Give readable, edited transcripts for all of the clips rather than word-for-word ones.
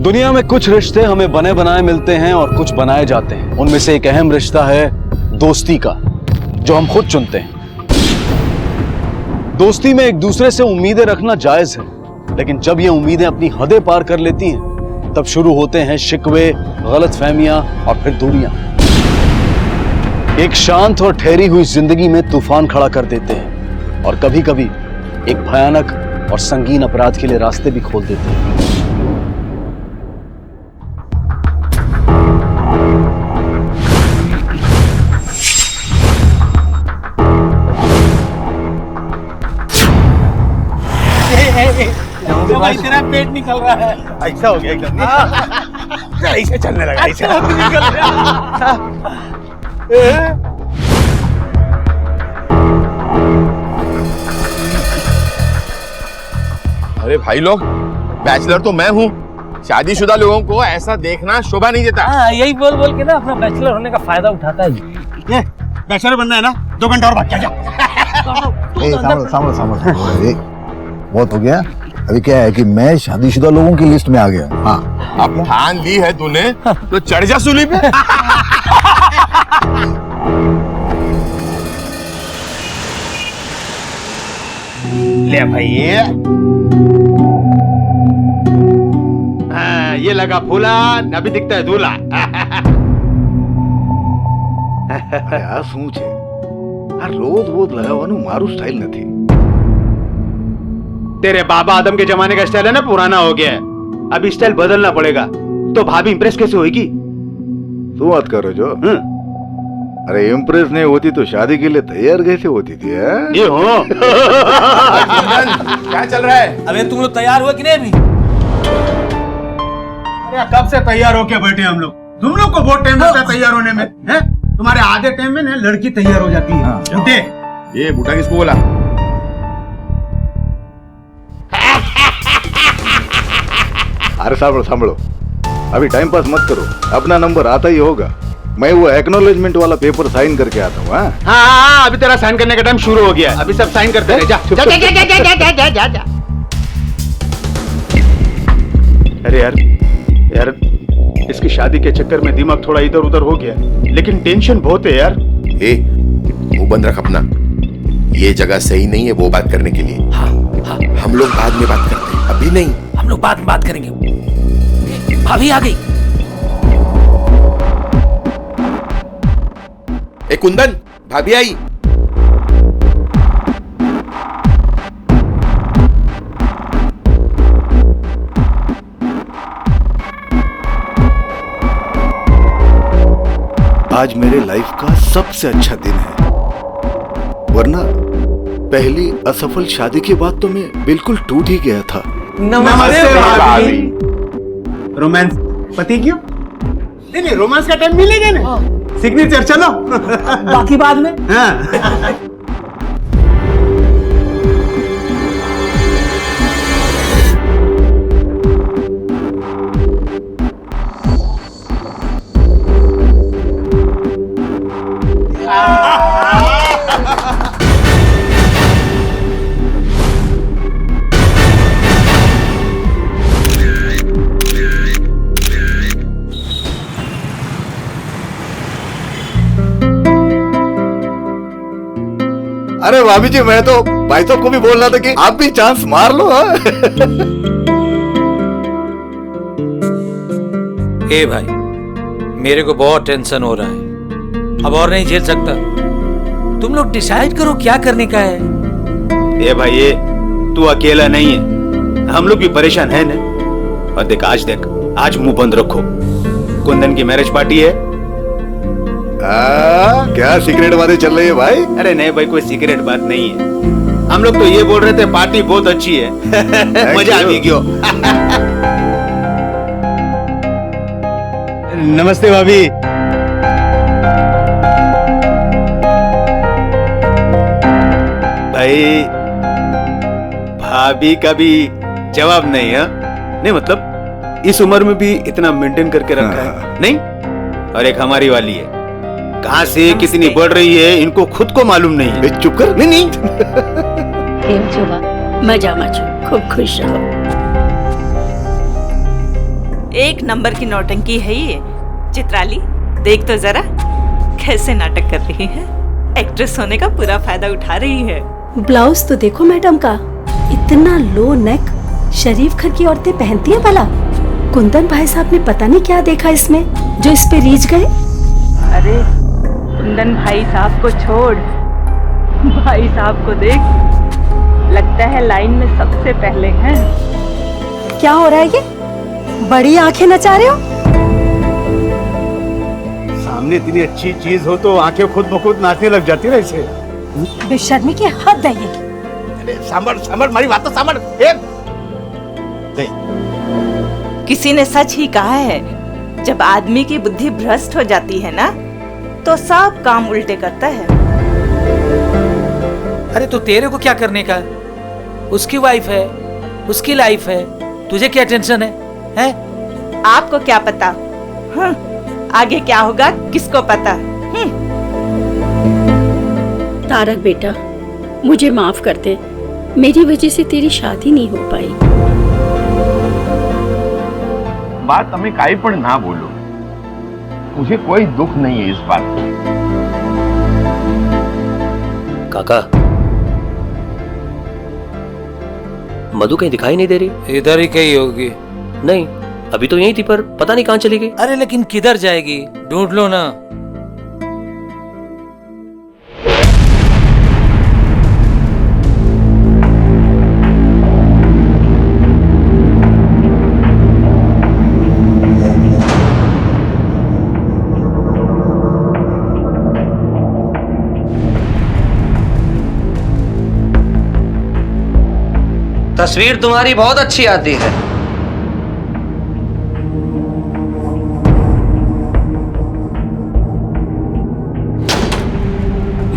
दुनिया में कुछ रिश्ते हमें बने बनाए मिलते हैं और कुछ बनाए जाते हैं। उनमें से एक अहम रिश्ता है दोस्ती का, जो हम खुद चुनते हैं। दोस्ती में एक दूसरे से उम्मीदें रखना जायज है, लेकिन जब ये उम्मीदें अपनी हदें पार कर लेती हैं, तब शुरू होते हैं शिकवे, गलतफहमियां और फिर दूरियां। एक शांत और ठहरी हुई जिंदगी में तूफान खड़ा कर देते हैं और कभी कभी एक भयानक और संगीन अपराध के लिए रास्ते भी खोल देते हैं। भाई तेरा पेट निकल रहा है। ऐसा हो गया एकदम। ऐसे चलने लगा, ऐसे निकल रहा। अरे भाई लोग, बैचलर तो मैं हूँ, शादीशुदा लोगों को ऐसा देखना शोभा नहीं देता। हाँ, यही बोल बोल के ना अपना बैचलर होने का फायदा उठाता है। ये बैचलर बनना है ना, 2 घंटा और भाग जा। सामने बहुत हो गया। अभी क्या है कि मैं शादीशुदा लोगों की लिस्ट में आ गया। हाँ, अब ठान ली है तूने तो चढ़ जा सूली पे। ले भाई ये लगा फूला, अभी दिखता है दूल्हा। અરે આ શું છે? આ રોજ રોજ લગાવવાનું મારું સ્ટાઇલ નથી। तेरे बाबा आदम के जमाने का स्टाइल है ना, पुराना हो गया है। अब स्टाइल बदलना पड़ेगा, तो भाभी इंप्रेस कैसे होगी? શું વાત કરો છો? अरे इम्प्रेस नहीं होती तो शादी के लिए तैयार कैसे होती थी? ये हो। क्या चल रहा है? अबे तुम लोग तैयार हुए कि नहीं अभी? अरे कब से तैयार होके बैठे हम लोग? तुम लोग को बहुत टाइम लगता है तैयार होने में, हैं? तुम्हारे आधे टाइम में ना लड़की तैयार हो जाती है। झूठे। ये बूटा किसको बोला? अरे सामलो सामलो, अभी टाइम पास मत करो, अपना नंबर आता ही होगा। मैं वो एक्नॉलेजमेंट वाला पेपर साइन करके आता हूँ। हाँ, अभी तेरा साइन करने का टाइम शुरू हो गया है। अभी सब साइन करते रहे। जा जा जा जा जा जा जा जा जा। अरे यार इसकी शादी के चक्कर में दिमाग थोड़ा इधर उधर हो गया, लेकिन टेंशन बहुत है यार। मुंह बंद रख अपना, ये जगह सही नहीं है वो बात करने के लिए। हाँ, हम लोग बाद में बात करते हैं, अभी नहीं। हम लोग बाद में बात करेंगे। भाभी आ गई। ए कुंदन, भाभी आई। आज मेरे लाइफ का सबसे अच्छा दिन है, वरना पहली असफल शादी के बाद तो मैं बिल्कुल टूट ही गया था। नमस्ते भाभी। रोमांस पति क्यों? नहीं, रोमांस का टाइम मिलेगा ना। सिग्नेचर चलो। बाकी बाद में। हाँ। अरे भाभी जी, मैं तो भाई साहब को भी बोल रहा था कि आप भी चांस मार लो। ए भाई, मेरे को बहुत टेंशन हो रहा है, अब और नहीं झेल सकता। तुम लोग डिसाइड करो क्या करने का है। ए भाई, ये तू अकेला नहीं है, हम लोग भी परेशान है ना। और देख, आज मुंह बंद रखो। कुंदन की मैरिज पार्टी है। क्या सीक्रेट बातें चल रही है भाई? अरे नहीं भाई, कोई सीक्रेट बात नहीं है। हम लोग तो ये बोल रहे थे पार्टी बहुत अच्छी है। मजा आ भी गयो। नमस्ते भाभी। भाई भाभी का भी जवाब नहीं है। नहीं मतलब इस उम्र में भी इतना मेंटेन करके रखा है। नहीं, और एक हमारी वाली है, कहां से कितनी बढ़ रही है इनको खुद को मालूम नहीं है। चुप कर। नहीं કેમ છો બા? મજામાં છું, ખૂબ ખુશ રહો। एक नंबर की नौटंकी है ये। चित्राली देख तो जरा कैसे नाटक कर रही है। एक्ट्रेस होने का पूरा फायदा उठा रही है। ब्लाउज तो देखो मैडम का, इतना लो नेक शरीफ घर की औरतें पहनती हैं भला। कुंदन भाई साहब ने पता नहीं क्या देखा इसमें जो इस पे रीझ गए। अरे कुंदन भाई साहब को छोड़, भाई साहब को देख, लगता है लाइन में सबसे पहले हैं। क्या हो रहा है ये? बड़ी आंखें नचा रहे हो? सामने इतनी अच्छी चीज हो तो आंखें खुद ब खुद नाचने लग जाती है इसे। बेशर्मी की हद है ये। अरे सांबर मारी बात तो सांबर। किसी ने सच ही कहा है, जब आदमी की बुद्धि भ्रष्ट हो जाती है ना तो सब काम उल्टे करता है। अरे तो तेरे को क्या करने का? उसकी वाइफ है, उसकी लाइफ है, तुझे क्या टेंशन है? आपको क्या पता? आगे क्या होगा किसको पता? तारक बेटा, मुझे माफ कर दे, मेरी वजह से तेरी शादी नहीं हो पाई। बात हमें काई पर ना बोलो, मुझे कोई दुख नहीं है इस बात का। काका, मधु कहीं दिखाई नहीं दे रही। इधर ही कहीं होगी। नहीं, अभी तो यही थी पर पता नहीं कहाँ चली गई। अरे लेकिन किधर जाएगी? ढूंढ लो ना। तस्वीर तुम्हारी बहुत अच्छी आती है।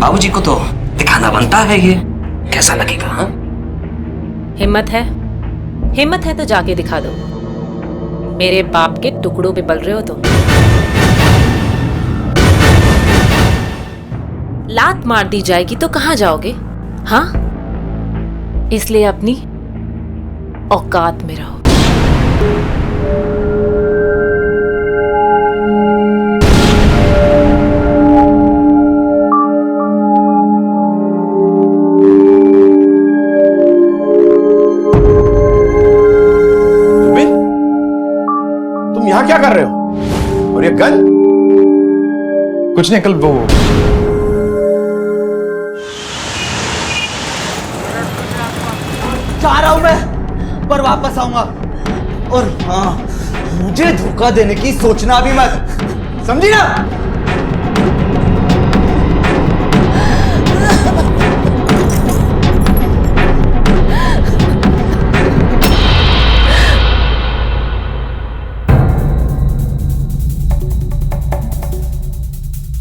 बाबूजी को तो दिखाना बनता है ये, कैसा लगेगा? हाँ? हिम्मत है तो जाके दिखा दो। मेरे बाप के टुकड़ों पे पल रहे हो तो। लात मार दी जाएगी तो कहां जाओगे? हाँ, इसलिए अपनी औकात में रहो। तुम यहाँ क्या कर रहे हो? और ये गन? कुछ नहीं, कल वो जा रहा हूं मैं, पर वापस आऊंगा। और हाँ, मुझे धोखा देने की सोचना भी मत, समझी ना?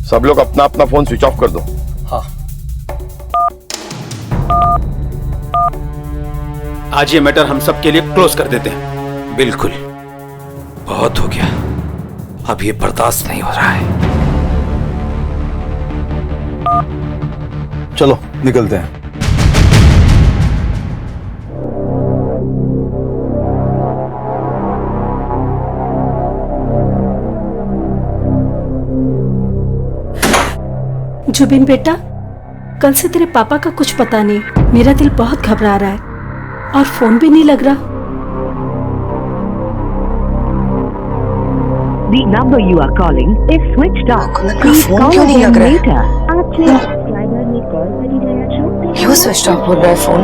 सब लोग अपना अपना फोन स्विच ऑफ कर दो। हाँ। आज ये मैटर हम सब के लिए क्लोज कर देते हैं। बिल्कुल, बहुत हो गया, अब ये बर्दाश्त नहीं हो रहा है। चलो निकलते हैं। जुबिन बेटा, कल से तेरे पापा का कुछ पता नहीं। मेरा दिल बहुत घबरा रहा है और फोन भी नहीं लग रहा। The number you are calling is switched off. Please call again later. आपसे सब्सक्राइबर ने कॉल કરી રહ્યા છો। क्यों स्विच ऑफ हो रहा है फोन?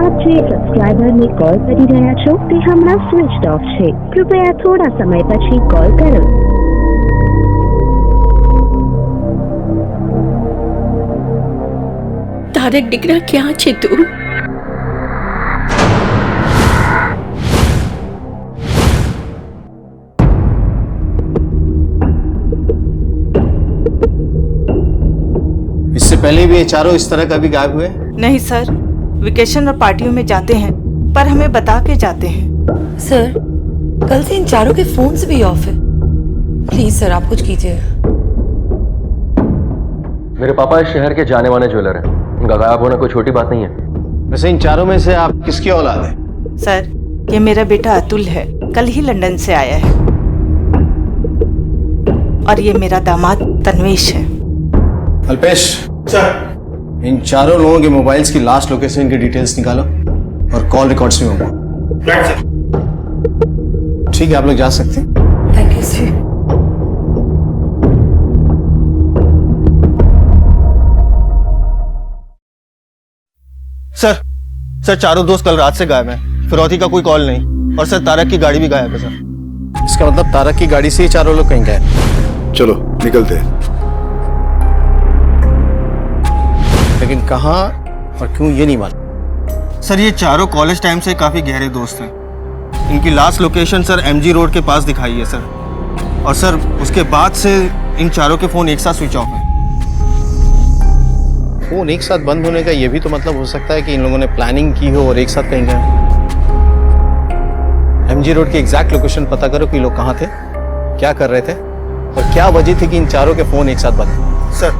આપसे સબસ્ક્રાઇબર ને કોલ કરી રહ્યા છો તે હમણાં સ્વિચ્ડ ઓફ છે। કૃપયા થોડા સમય પછી કોલ કરો। તારક દીકરા, ક્યાં છે તું? इससे पहले भी ये चारों इस तरह कभी गायब हुए? नहीं सर, वेकेशन और पार्टियों में जाते हैं, पर हमें बता के जाते हैं। सर, कल से इन चारों के फोन्स भी ऑफ है। प्लीज सर, आप कुछ कीजिए। मेरे पापा इस शहर के जाने माने ज्वेलर हैं, उनका गायब होना कोई छोटी बात नहीं है। वैसे इन चारों में से आप किसकी औलाद है? सर, ये मेरा बेटा अतुल है, कल ही लंदन से आया है। और ये मेरा दामाद तन्वेश है। अल्पेश सर, इन चारों लोगों के मोबाइल्स की लास्ट लोकेशन की डिटेल्स निकालो और कॉल रिकॉर्ड्स भी मंगवाओ। ठीक है, आप लोग जा सकते हैं। Thank you sir. सर चारों दोस्त कल रात से गायब हैं। फिरौती का कोई कॉल नहीं, और सर तारक की गाड़ी भी गायब है सर। इसका मतलब तारक की गाड़ी से ही चारों लोग कहीं गए। चलो निकलते हैं। लेकिन कहाँ और क्यों ये नहीं मालूम। सर ये चारों कॉलेज टाइम से काफी गहरे दोस्त हैं। इनकी last location sir MG road के पास दिखाई है सर। और सर उसके बाद से इन चारों के फोन एक साथ स्विच ऑफ हैं। फोन एक साथ बंद होने का ये भी तो मतलब हो सकता है कि इन लोगों ने प्लानिंग की हो और एक साथ कहीं गए। MG रोड की एग्जैक्ट लोकेशन पता करो कि लोग कहाँ थे, क्या कर रहे थे और क्या वजह थी कि इन चारों के फोन एक साथ बंद। सर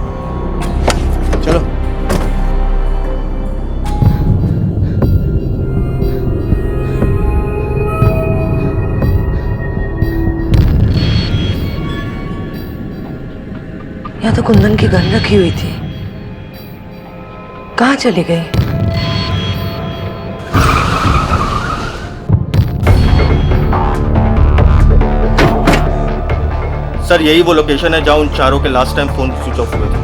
चलो। यहाँ तो कुंदन की गन रखी हुई थी, कहाँ चली गई? सर यही वो लोकेशन है जहाँ उन चारों के last time phone switch off हुए थे।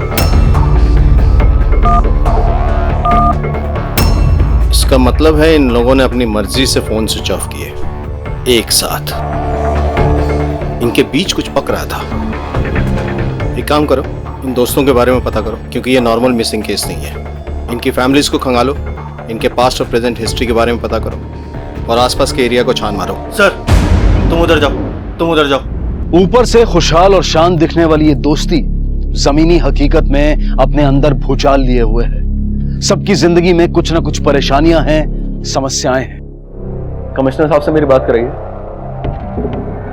इसका मतलब है इन लोगों ने अपनी मर्जी से फोन स्विच ऑफ किए एक साथ। इनके बीच कुछ पक रहा था। एक काम करो, इन दोस्तों के बारे में पता करो, क्योंकि ये नॉर्मल मिसिंग केस नहीं है। इनकी फैमिलीज को खंगालो, इनके पास्ट और प्रेजेंट हिस्ट्री के बारे में पता करो और आसपास के एरिया को छान मारो। सर तुम उधर जाओ, तुम उधर जाओ। ऊपर से खुशहाल और शांत दिखने वाली ये दोस्ती जमीनी हकीकत में अपने अंदर भूचाल लिए हुए है। सबकी जिंदगी में कुछ ना कुछ परेशानियां हैं, समस्याएं हैं। कमिश्नर साहब से मेरी बात कराइए,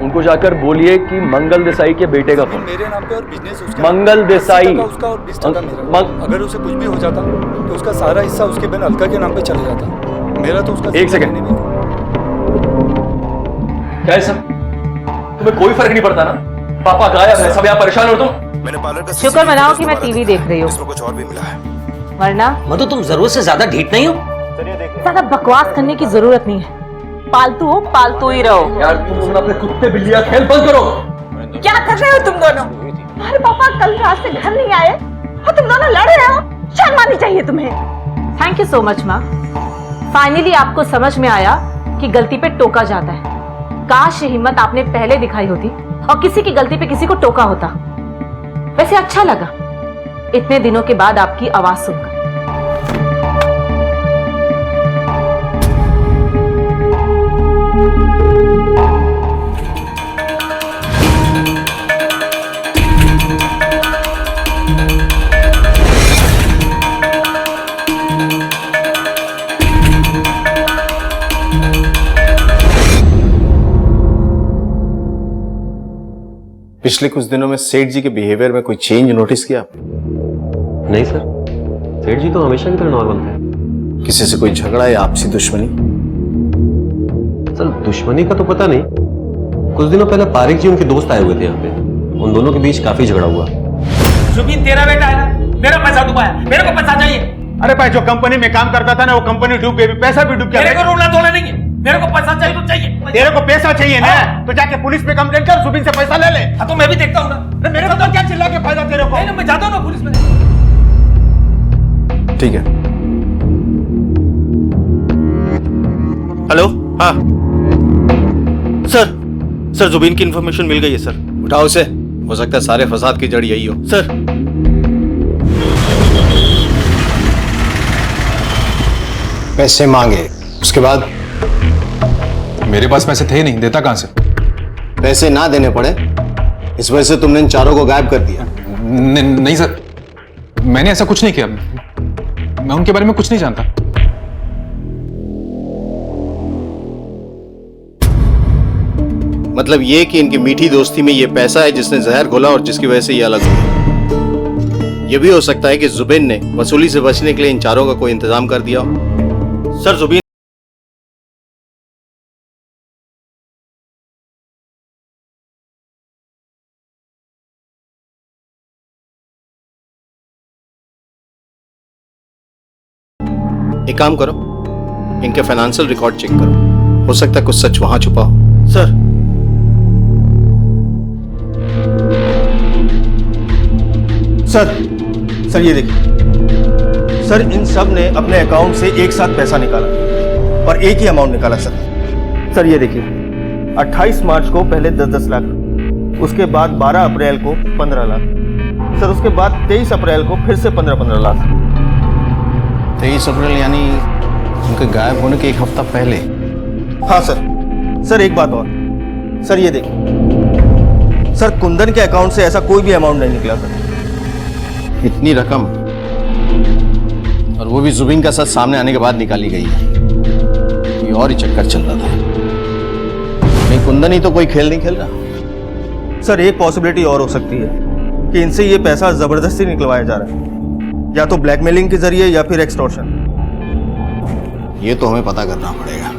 उनको जाकर बोलिए कि मंगल देसाई के बेटे का फोन। मेरे नाम पे और बिजनेस उसका, मंगल देसाई उसका और 20% मेरा। अगर उसे कुछ भी हो जाता तो उसका सारा हिस्सा उसके बहन अलका के नाम पे चले जाता। मेरा तो उसका एक सेकंड, क्या है सर? तुम्हें कोई फर्क नहीं पड़ता ना? पापा गायब है, सब यहाँ परेशान हो तुम। मैंने पार्लर का शुक्र मनाओ कि मैं टीवी देख रही हूँ, इसमें कुछ और भी मिला है। वरना मधु तुम जरूरत से ज्यादा ढीठ नहीं हो? ज्यादा बकवास करने की जरूरत नहीं है। पालतू हो, पालतू ही रहो। यार तुम अपने कुत्ते बिल्लियां खेल बंद करो। क्या कर रहे हो तुम दोनों? तुम्हारे पापा कल रात से घर नहीं आए और तुम दोनों लड़ रहे हो। शर्म आनी चाहिए तुम्हें। थैंक यू सो मच माँ। फाइनली आपको समझ में आया कि गलती पे टोका जाता है। काश ये हिम्मत आपने पहले दिखाई होती और किसी की गलती पे किसी को टोका होता। वैसे अच्छा लगा इतने दिनों के बाद आपकी आवाज सुनकर। पिछले कुछ दिनों में सेठ जी के बिहेवियर में कोई चेंज नोटिस किया? नहीं सर, सेठ जी तो हमेशा की तरह नॉर्मल थे। किसी से कोई झगड़ा या आपसी दुश्मनी? सर दुश्मनी का तो पता नहीं, कुछ दिनों पहले पारिक जी उनके दोस्त आए हुए थे यहाँ पे, उन दोनों के बीच काफी झगड़ा हुआ। जुबिन तेरा बेटा है ना, मेरा पैसा डुबाया, मेरे को पैसा चाहिए। अरे भाई जो कंपनी में काम करता था ना, वो कंपनी डूब गई, पैसा भी डूब गया। मेरे को रोना धोना नहीं है, मेरे को पैसा चाहिए तो चाहिए। तेरे को पैसा चाहिए ना, तो जाके पुलिस पे कंप्लेंट कर, जुबिन से पैसा ले ले। हाँ तो मैं भी देखता हूँ ना। मेरे को तो क्या चिल्ला के फायदा तेरे को? नहीं, मैं जाता हूँ ना पुलिस में। ठीक है। हेलो, हाँ सर जुबिन की इंफॉर्मेशन मिल गई है सर। उठाओ उसे, हो सकता है सारे फसाद की जड़ यही हो। सर पैसे मांगे, उसके बाद? मेरे पास पैसे थे नहीं, देता कहां से? पैसे ना देने पड़े इस वजह से तुमने इन चारों को गायब कर दिया? नहीं सर, मैंने ऐसा कुछ नहीं किया। मैं उनके बारे में कुछ नहीं जानता। मतलब ये कि इनकी मीठी दोस्ती में ये पैसा है जिसने जहर घोला और जिसकी वजह से ये अलग हुए। ये भी हो सकता है कि जुबिन ने वसूली से बचने के लिए इन चारों का कोई इंतजाम कर दिया हो। सर जुबिन एक काम करो, इनके फाइनेंशियल रिकॉर्ड चेक करो, हो सकता है कुछ सच वहां छुपा हो। सर सर ये देखिए सर, इन सब ने अपने अकाउंट से एक साथ पैसा निकाला और एक ही अमाउंट निकाला सर ये देखिए 28 मार्च को पहले 10-10 लाख, उसके बाद 12 अप्रैल को 15 लाख सर, उसके बाद 23 अप्रैल को फिर से 15-15 लाख। 23 अप्रैल यानी उनके गायब होने के एक हफ्ता पहले? हाँ सर एक बात और सर, ये देखिए सर, कुंदन के अकाउंट से ऐसा कोई भी अमाउंट नहीं निकला सर। इतनी रकम, और वो भी जुबिन का सच सामने आने के बाद निकाली गई है। ये और ही चक्कर चल रहा था, नहीं कुंदन ही तो कोई खेल नहीं खेल रहा। सर एक पॉसिबिलिटी और हो सकती है कि इनसे ये पैसा जबरदस्ती निकलवाया जा रहा है, या तो ब्लैकमेलिंग के जरिए या फिर एक्सटॉर्शन। ये तो हमें पता करना पड़ेगा।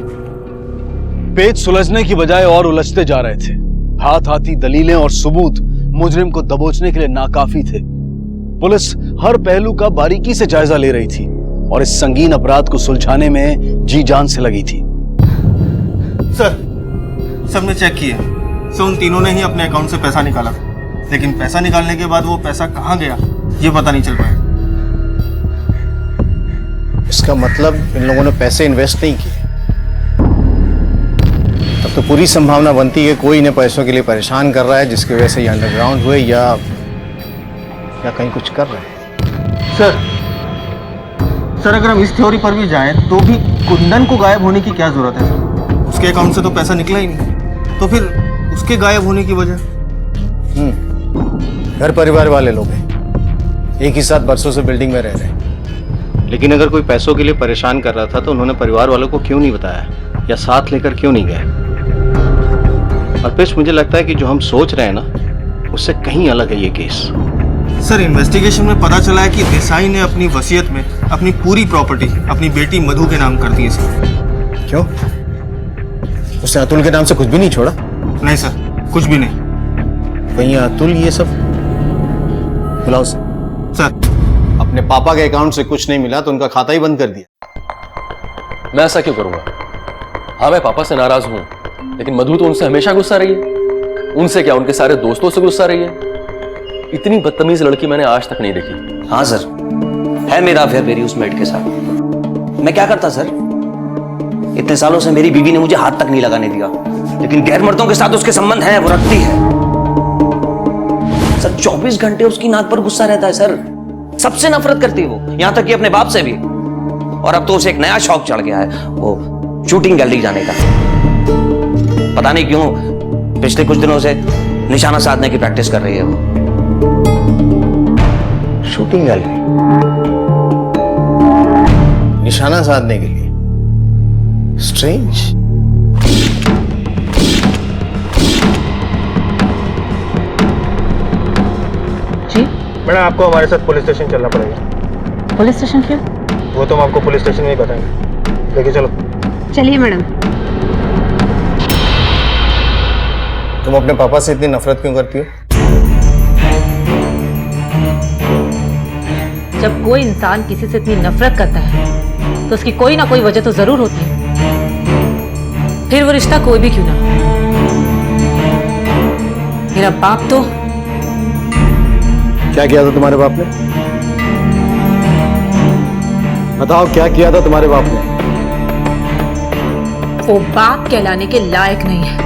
पेच सुलझने की बजाय और उलझते जा रहे थे। हाथ हाथी दलीलें और सबूत मुजरिम को दबोचने के लिए नाकाफी थे। पुलिस हर पहलू का बारीकी से जायजा ले रही थी और इस संगीन अपराध को सुलझाने में जी जान से लगी थी। सर सबने चेक किया, सो उन तीनों ने ही अपने अकाउंट से पैसा निकाला, लेकिन पैसा निकालने के बाद वो पैसा कहां गया ये पता नहीं चल पाया। इसका मतलब इन लोगों ने पैसे इन्वेस्ट नहीं किए। तब तो पूरी संभावना बनती है कोई इन्हें पैसों के लिए परेशान कर रहा है, जिसकी वजह से ये अंडरग्राउंड हुए या कहीं कुछ कर रहे हैं। सर अगर हम इस थ्योरी पर भी जाएं तो भी कुंदन को गायब होने की क्या जरूरत है सर? उसके अकाउंट से तो पैसा निकला ही नहीं, तो फिर उसके गायब होने की वजह? घर परिवार वाले लोग हैं, एक ही साथ बरसों से बिल्डिंग में रह रहे हैं। लेकिन अगर कोई पैसों के लिए परेशान कर रहा था तो उन्होंने परिवार वालों को क्यों नहीं बताया या साथ लेकर क्यों नहीं गए? और फिर मुझे लगता है कि जो हम सोच रहे हैं ना, उससे कहीं अलग है ये केस। सर इन्वेस्टिगेशन में पता चला है कि देसाई ने अपनी वसीयत में अपनी पूरी प्रॉपर्टी अपनी बेटी मधु के नाम कर दी है सर। क्यों? उसने अतुल के नाम से कुछ भी नहीं छोड़ा? नहीं सर, कुछ भी नहीं। कहीं अतुल ये सब? बुलाओ सर। अपने पापा के अकाउंट से कुछ नहीं मिला तो उनका खाता ही बंद कर दिया। मैं ऐसा क्यों करूंगा? हाँ मैं पापा से नाराज हूं, लेकिन मधु तो उनसे हमेशा गुस्सा रही है। उनसे क्या, उनके सारे दोस्तों से गुस्सा रही है। इतनी बदतमीज लड़की मैंने आज तक नहीं देखी। हाँ सर, है मेरा अफेयर मेरी उस मेड के साथ। मैं क्या करता सर? इतने सालों से मेरी बीवी ने मुझे हाथ तक नहीं लगाने दिया, लेकिन गैर मर्दों के साथ उसके संबंध हैं, वो रखती है। सर 24 घंटे उसकी नाक पर गुस्सा रहता है सर। सबसे नफरत करती है वो, यहां तक कि अपने बाप से भी। और अब तो उसे एक नया शौक चढ़ गया है, वो शूटिंग गैलरी जाने का। पता नहीं क्यों पिछले कुछ दिनों से निशाना साधने की प्रैक्टिस कर रही है वो। Shooting gallery? निशाना साधने के लिए? स्ट्रेंज। जी मैडम, आपको हमारे साथ पुलिस स्टेशन चलना पड़ेगा। पुलिस स्टेशन क्यों? वो तो हम आपको पुलिस स्टेशन में ही बताएंगे। लेके चलो। चलिए मैडम। तुम अपने पापा से इतनी नफरत क्यों करती हो? जब कोई इंसान किसी से इतनी नफरत करता है तो उसकी कोई ना कोई वजह तो जरूर होती है, फिर वो रिश्ता कोई भी क्यों ना। मेरा बाप तो क्या किया था तुम्हारे बाप ने? बताओ क्या किया था तुम्हारे बाप ने? वो बाप कहलाने के लायक नहीं है।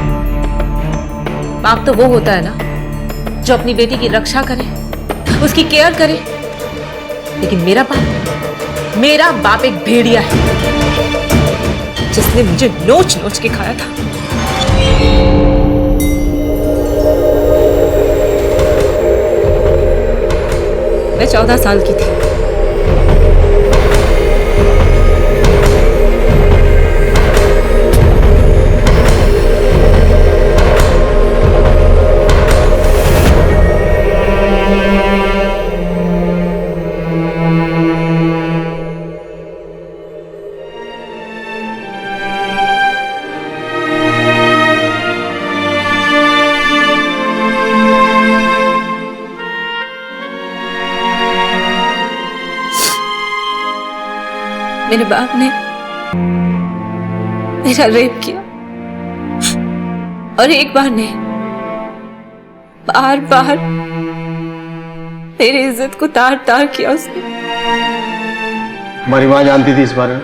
बाप तो वो होता है ना जो अपनी बेटी की रक्षा करे, उसकी केयर करे। लेकिन मेरा बाप एक भेड़िया है जिसने मुझे नोच नोच के खाया था। मैं 14 साल की थी। मेरे बाप ने मेरा रेप किया और एक बार नहीं, बार बार मेरी इज्जत को तार तार किया उसने। हमारी माँ जानती थी इस बारे में?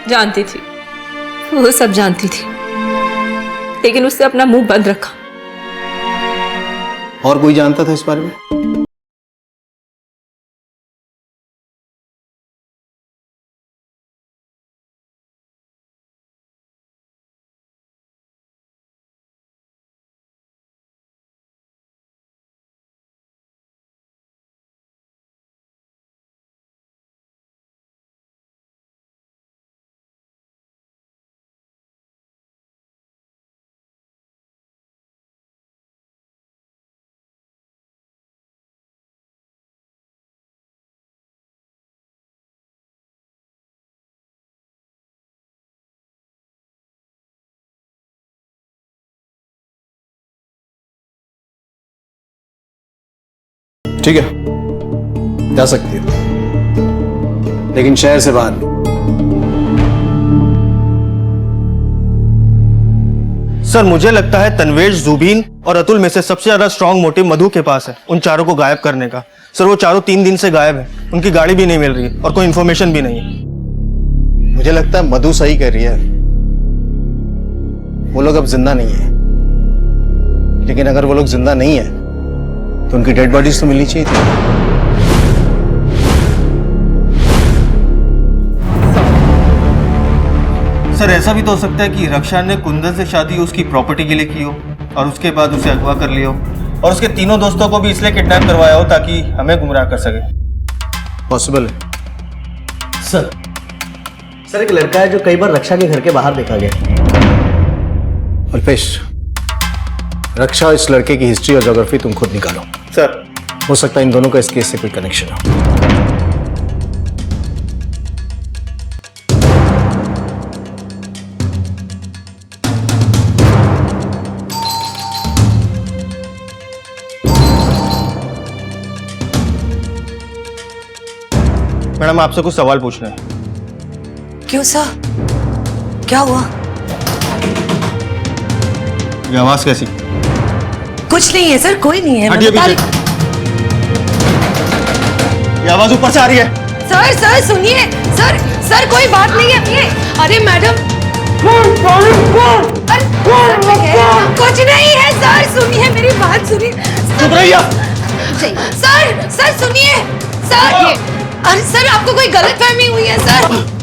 जानती थी, वो सब जानती थी, लेकिन उसने अपना मुंह बंद रखा। और कोई जानता था इस बारे में? ठीक है, जा सकती हो, लेकिन शहर से बाहर नहीं। सर मुझे लगता है तन्वेश, जुबीन और अतुल में से सबसे ज्यादा स्ट्रांग मोटिव मधु के पास है उन चारों को गायब करने का। सर वो चारों 3 दिन से गायब है, उनकी गाड़ी भी नहीं मिल रही और कोई इन्फॉर्मेशन भी नहीं है। मुझे लगता है मधु सही कह रही है, वो लोग अब जिंदा नहीं है। लेकिन अगर वो लोग जिंदा नहीं है तो उनकी डेड बॉडीज तो मिलनी चाहिए थी। सर ऐसा भी तो हो सकता है कि रक्षा ने कुंदन से शादी उसकी प्रॉपर्टी के लिए की हो और उसके बाद उसे अगवा कर लिया हो और उसके तीनों दोस्तों को भी इसलिए किडनैप करवाया हो ताकि हमें गुमराह कर सके। पॉसिबल है। सर एक लड़का है जो कई बार रक्षा के घर के बाहर देखा गया। अल्पेश, रक्षा और इस लड़के की हिस्ट्री और ज्योग्राफी तुम खुद निकालो। सर हो सकता है इन दोनों का इस केस से कोई कनेक्शन हो। मैडम आपसे कुछ सवाल पूछना है। क्यों सर, क्या हुआ? ये आवाज कैसी? कुछ नहीं है सर, कोई नहीं है। हटिए पीछे। ये आवाज ऊपर से आ रही है। सर सर सुनिए, सर सर कोई बात नहीं है। ये अरे मैडम, कुछ नहीं है सर, सुनिए मेरी बात सुनिए। चुप रहिए। सर सर सुनिए सर, अरे सर आपको कोई गलतफहमी हुई है सर।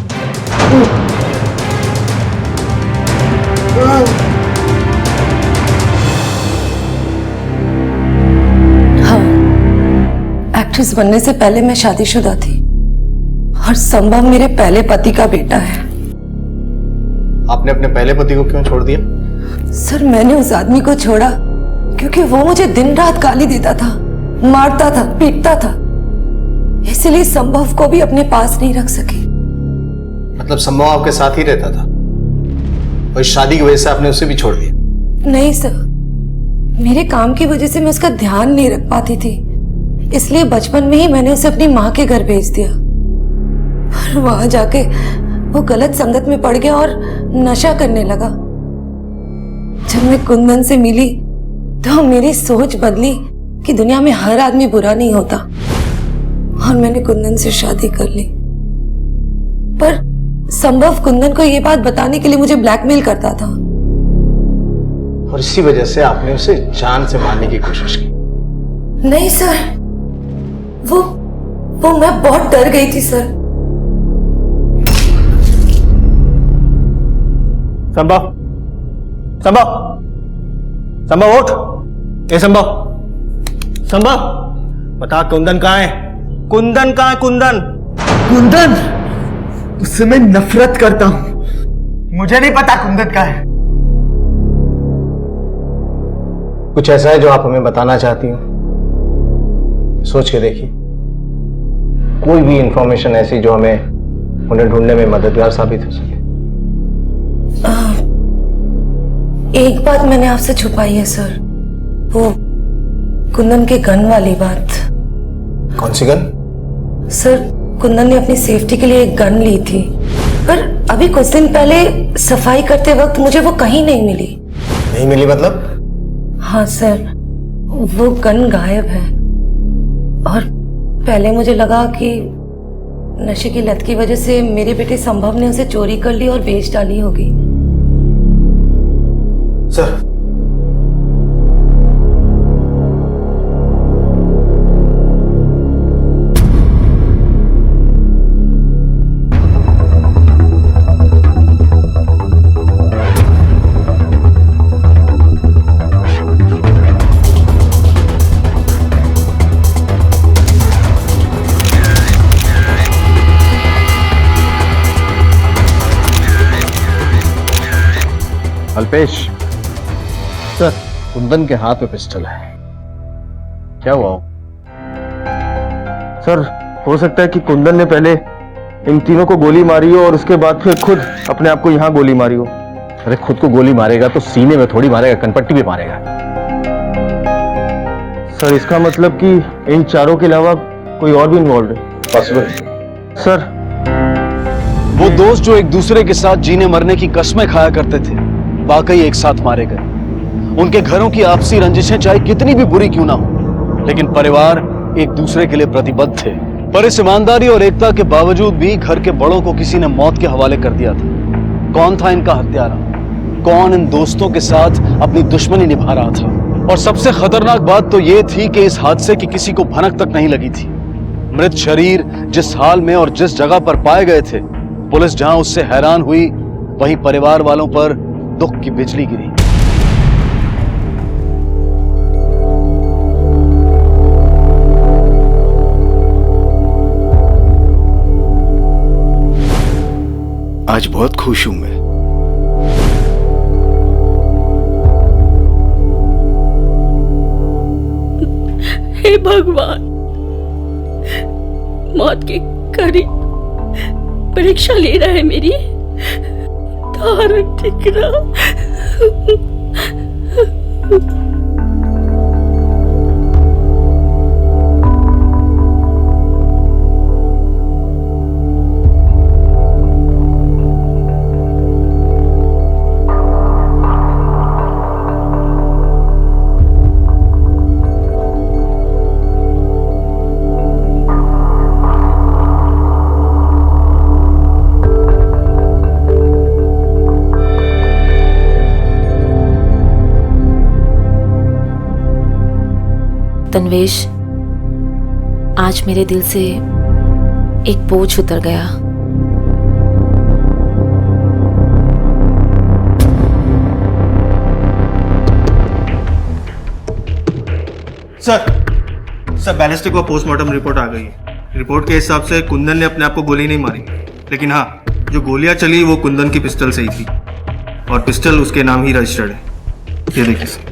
एक्ट्रेस बनने से पहले मैं शादीशुदा थी और संभव मेरे पहले पति का बेटा है। आपने अपने पहले पति को क्यों छोड़ दिया? सर मैंने उस आदमी को छोड़ा क्योंकि वो मुझे दिन रात गाली देता था, मारता था, पीटता था, इसलिए संभव को भी अपने पास नहीं रख सकी। मतलब संभव आपके साथ ही रहता था और इस शादी की वजह से आपने उसे भी छोड़ दिया? नहीं सर, मेरे काम की वजह से मैं उसका ध्यान नहीं रख पाती थी, इसलिए बचपन में ही मैंने उसे अपनी माँ के घर भेज दिया और वहां जाके वो गलत संगत में पड़ गया और नशा करने लगा। जब मैं कुंदन से मिली तो मेरी सोच बदली कि दुनिया में हर आदमी बुरा नहीं होता और मैंने कुंदन से शादी कर ली। पर संभव कुंदन को ये बात बताने के लिए मुझे ब्लैकमेल करता था और इसी वजह से आपने उसे जान से मारने की कोशिश की? नहीं सर, वो मैं बहुत डर गई थी सर। संभव, संभव, संभव उठ। ये संभव, संभव बता कुंदन कहाँ है? कुंदन कहाँ है? कुंदन, कुंदन, उससे मैं नफरत करता हूं। मुझे नहीं पता कुंदन कहाँ है। कुछ ऐसा है जो आप हमें बताना चाहती हो? सोच के देखिए, कोई भी इंफॉर्मेशन ऐसी जो हमें उन्हें ढूंढने में मददगार साबित हो सके। एक बात मैंने आपसे छुपाई है सर, वो कुंदन के गन वाली बात। कौन सी गन? सर कुंदन ने अपनी सेफ्टी के लिए एक गन ली थी, पर अभी कुछ दिन पहले सफाई करते वक्त मुझे वो कहीं नहीं मिली। नहीं मिली मतलब? हाँ सर, वो गन गायब है। और पहले मुझे लगा कि नशे की लत की वजह से मेरे बेटे संभव ने उसे चोरी कर ली और बेच डाली होगी। सर, अल्पेश, सर, कुंदन के हाथ में पिस्टल है, क्या हुआ? सर, हो सकता है कि कुंदन ने पहले इन तीनों को गोली मारी हो और उसके बाद फिर खुद अपने आप को यहाँ गोली मारी हो। अरे खुद को गोली मारेगा तो सीने में थोड़ी मारेगा, कनपट्टी भी मारेगा। सर, इसका मतलब कि इन चारों के अलावा कोई और भी इन्वॉल्व है? पॉसिबल। सर, वो दोस्त जो एक दूसरे के साथ जीने मरने की कस्में खाया करते थे, वाकई एक साथ मारे गए। उनके घरों की आपसी रंजिशें चाहे कितनी भी बुरी क्यों ना हो, लेकिन परिवार एक दूसरे के लिए प्रतिबद्ध थे। पर इस ईमानदारी और एकता के बावजूद भी घर के बड़ों को किसी ने मौत के हवाले कर दिया था। कौन था इनका हत्यारा? कौन इन दोस्तों के साथ अपनी दुश्मनी निभा रहा था? और सबसे खतरनाक बात तो यह थी कि इस हादसे की किसी को भनक तक नहीं लगी थी। मृत शरीर जिस हाल में और जिस जगह पर पाए गए थे, पुलिस जहां उससे हैरान हुई, वहीं परिवार वालों पर दुख की बिजली गिरी। आज बहुत खुश हूं मैं। हे भगवान, मौत के करीब परीक्षा ले रहा है मेरी। धारण ठीक रहा। तन्वेश, आज मेरे दिल से एक बोझ उतर गया। सर, बैलिस्टिक और पोस्टमार्टम रिपोर्ट आ गई है। रिपोर्ट के हिसाब से कुंदन ने अपने आप को गोली नहीं मारी, लेकिन हाँ, जो गोलियां चली वो कुंदन की पिस्टल से ही थी और पिस्टल उसके नाम ही रजिस्टर्ड है। ये देखिए सर।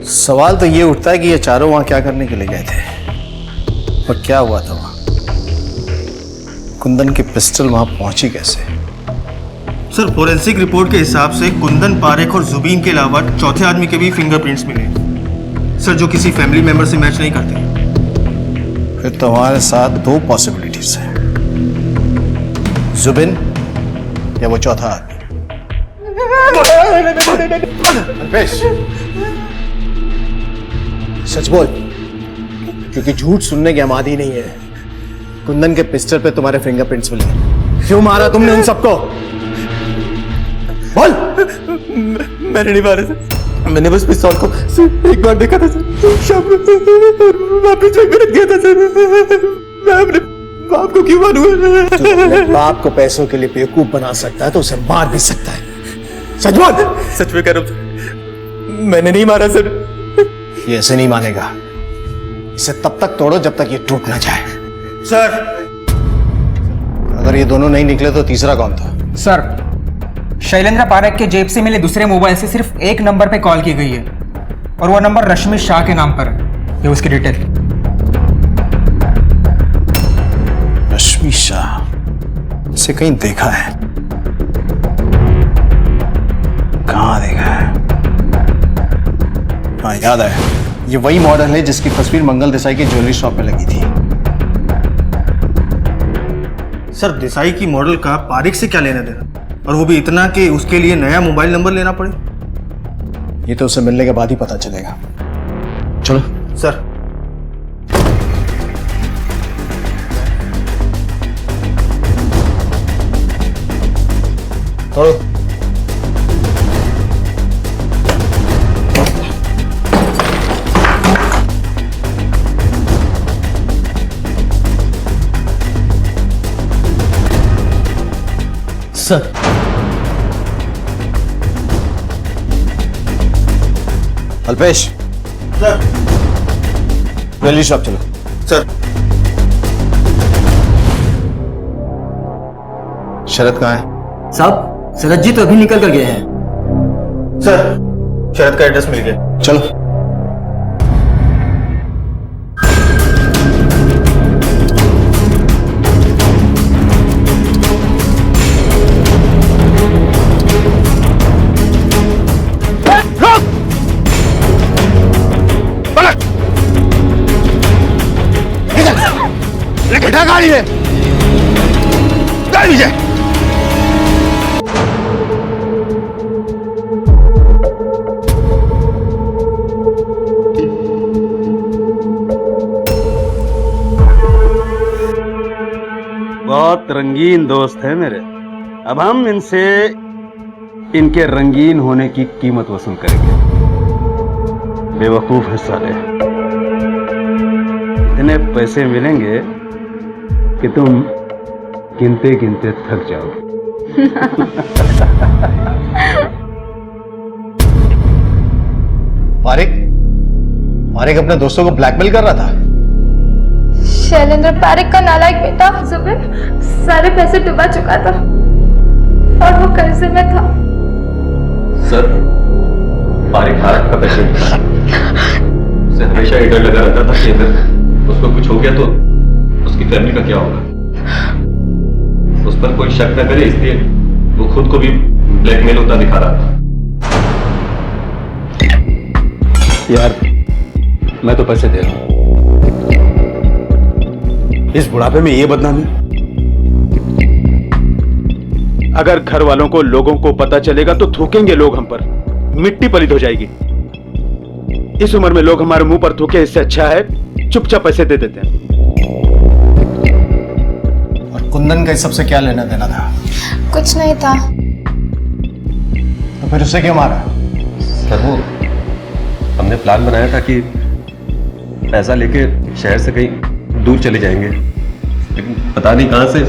सवाल तो ये उठता है कि ये चारों वहां क्या करने के लिए गए थे और क्या हुआ था वहां? कुंदन की पिस्टल वहां पहुंची कैसे? सर, फोरेंसिक रिपोर्ट के हिसाब से कुंदन, पारेख और जुबीन के अलावा चौथे आदमी के भी फिंगरप्रिंट्स मिले सर, जो किसी फैमिली मेंबर से मैच नहीं करते। फिर तो हमारे साथ दो पॉसिबिलिटीज हैं, जुबिन या वो चौथा आदमी। अल्पेश, सच बोल, क्योंकि झूठ सुनने के हम आदी नहीं है। कुंदन के पिस्टल पे तुम्हारे फिंगरप्रिंट्स मिले, क्यों मारा तुमने उन सबको? बोल। मैंने नहीं मारा सर, मैंने बस पिस्तौल को एक बार देखा था सर, शाम में वापस रख दिया था सर। मैं अपने बाप को क्यों मारूंगा? तो बाप को पैसों के लिए बेवकूफ बना सकता है तो उसे मार भी सकता है। सच बोल। सच में कह रहा हूं, मैंने नहीं मारा सर। ये ऐसे नहीं मानेगा, इसे तब तक तोड़ो जब तक ये टूट ना जाए। सर, अगर ये दोनों नहीं निकले तो तीसरा कौन था? सर, शैलेंद्र पारेख के जेब से मिले दूसरे मोबाइल से सिर्फ एक नंबर पे कॉल की गई है और वो नंबर रश्मि शाह के नाम पर है। ये उसकी डिटेल। रश्मि शाह, इसे कहीं देखा है? कहाँ देखा है? हाँ, याद आया, ये वही मॉडल है जिसकी तस्वीर मंगल देसाई की ज्वेलरी शॉप में लगी थी। सर देसाई की मॉडल का पारिक से क्या लेना देना, और वो भी इतना कि उसके लिए नया मोबाइल नंबर लेना पड़े। ये तो उसे मिलने के बाद ही पता चलेगा। चलो सर। थोड़ा sir, Alpesh sir. Jewellery shop चलो। सर। शरद कहाँ है? साहब शरद जी तो अभी निकल कर गए हैं। सर शरद का एड्रेस मिल गया। चलो। घटा गाड़ी है, गाड़ी है। बहुत रंगीन दोस्त है मेरे। अब हम इनसे इनके रंगीन होने की कीमत वसूल करेंगे। बेवकूफ है साले, इतने पैसे मिलेंगे कि तुम गिनते गिनते थक जाओगे। पारिक अपने दोस्तों को ब्लैकमेल कर रहा था। शैलेंद्र पारिक का नालायक बेटा जुबिन सारे पैसे डुबा चुका था और वो कर्जे में था। सर, पारिक भारत का पेशेंट था। उसे हमेशा ये डर लगा रहता था कि अगर उसको कुछ हो गया तो उसकी फैमिली का क्या होगा। उस पर कोई शक न करे, इसलिए वो खुद को भी ब्लैकमेल होता दिखा रहा था। यार मैं तो पैसे दे रहा हूं, इस बुढ़ापे में ये बदनामी। अगर घर वालों को, लोगों को पता चलेगा तो थूकेंगे लोग हम पर, मिट्टी पलित हो जाएगी। इस उम्र में लोग हमारे मुंह पर थूके, इससे अच्छा है चुपचाप पैसे दे देते हैं। और कुंदन का इस सबसे क्या लेना देना था? कुछ नहीं था। तो फिर उसे क्यों मारा? सर, वो हमने प्लान बनाया था कि पैसा लेके शहर से कहीं दूर चले जाएंगे, लेकिन पता नहीं कहां से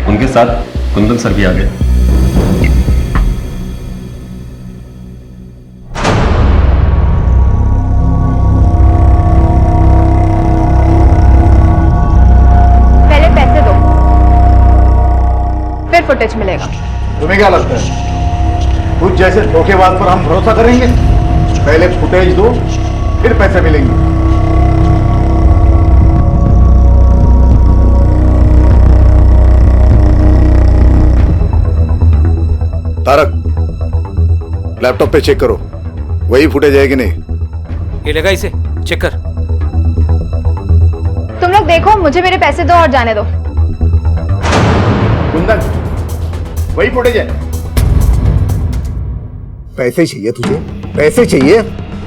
उनके साथ कुंदन सर भी आ गए। पहले पैसे दो, फिर फुटेज मिलेगा। तुम्हें क्या लगता है कुछ जैसे धोखेबाज पर हम भरोसा करेंगे? पहले फुटेज दो, फिर पैसे मिलेंगे। तारक, लैपटॉप पे चेक करो, वही फुटेज है कि नहीं। ये लगा इसे, चेक कर। तुम लोग देखो, मुझे मेरे पैसे दो और जाने दो। कुंदन, वही फुटेज है। पैसे चाहिए तुझे? पैसे चाहिए?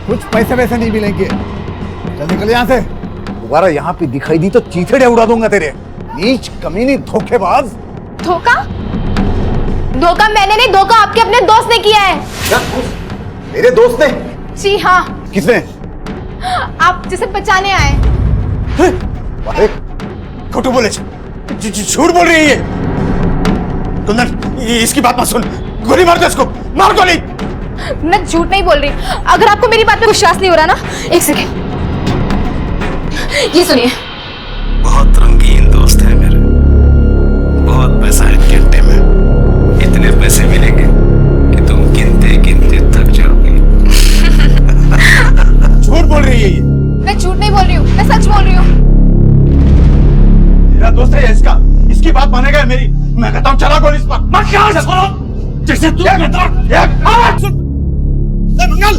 कुछ पैसे वैसे नहीं मिलेंगे। चल निकल यहाँ से। दोबारा यहाँ पे दिखाई दी तो चीथड़े उड़ा दूंगा तेरे। नीच, कमीनी, धोखेबाज। धोखा? धोखा मैंने नहीं, धोखा आपके अपने दोस्त ने किया है। क्या? मेरे दोस्त ने? जी हाँ। किसने? आप जिसे बचाने आए। अरे खोटू बोले, झूठ बोल रही है ये। कुंदन, इसकी बात मत सुन, गोली मार दो इसको, मार गोली। मैं झूठ नहीं बोल रही। अगर आपको मेरी बात पे विश्वास नहीं हो रहा ना, एक सेकेंड, ये सुनिए। बहुत रंगीन दोस्त है मेरे, बहुत पैसा है गिनते में, इतने पैसे मिलेंगे कि तुम गिनते गिनते थक जाओगे। झूठ बोल रही है ये। मैं झूठ नहीं बोल रही हूँ, मैं सच बोल रही हूँ। मेरा दोस्त है इसका, इसकी बात मानेगा मेरी। मैं कहता हूँ चला गोली इस पर। मत क्या जैसे तू मंगल,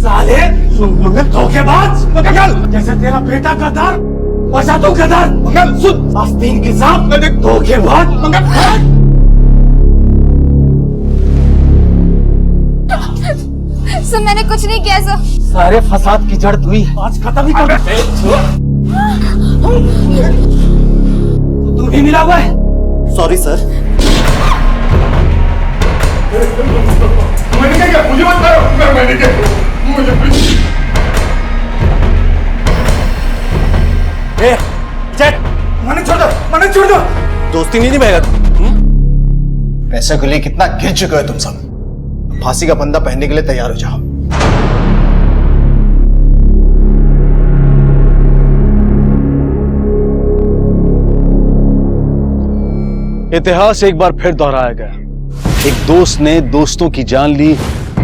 साले मंगल धोखेबाज। मंगल, जैसे तेरा बेटा गद्दार, बचा दो गदर। मंगल सुन, आस्तीन के साथ धोखेबाज मंगल। सर मैंने कुछ नहीं किया सर। सारे फसाद की जड़ हुई आज खत्म ही कर दे। तू भी मिला हुआ है? Sorry sir. मैंने क्या, मुझे मत करो। मैंने क्या, मुझे मने छोड़ दो, मने छोड़ दो। दोस्ती नहीं निभाएगा। पैसे के लिए कितना गिर चुके हो तुम सब। फांसी का फंदा पहनने के लिए तैयार हो जाओ। इतिहास एक बार फिर दोहराया गया। एक दोस्त ने दोस्तों की जान ली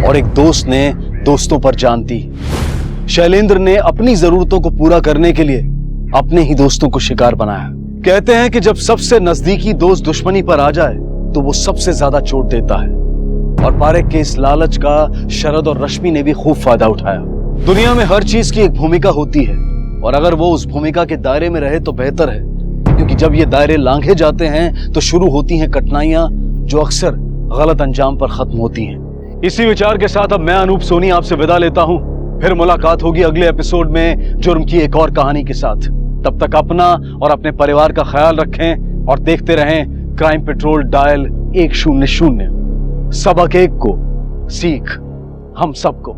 और एक दोस्त ने दोस्तों पर जान दी। शैलेंद्र ने अपनी जरूरतों को पूरा करने के लिए अपने ही दोस्तों को शिकार बनाया। कहते हैं कि जब सबसे नजदीकी दोस्त दुश्मनी पर आ जाए तो वो सबसे ज्यादा चोट देता है, और पारेख के इस लालच का शरद और रश्मि ने भी खूब फायदा उठाया। दुनिया में हर चीज की एक भूमिका होती है, और अगर वो उस भूमिका के दायरे में रहे तो बेहतर है, क्योंकि जब ये दायरे लांघे जाते हैं तो शुरू होती हैं कठिनाइयां जो अक्सर गलत अंजाम पर खत्म होती हैं। इसी विचार के साथ अब मैं अनूप सोनी आपसे विदा लेता हूं। फिर मुलाकात होगी अगले एपिसोड में जुर्म की एक और कहानी के साथ। तब तक अपना और अपने परिवार का ख्याल रखें और देखते रहें क्राइम पेट्रोल डायल 100। सबक एक को सीख हम सबको।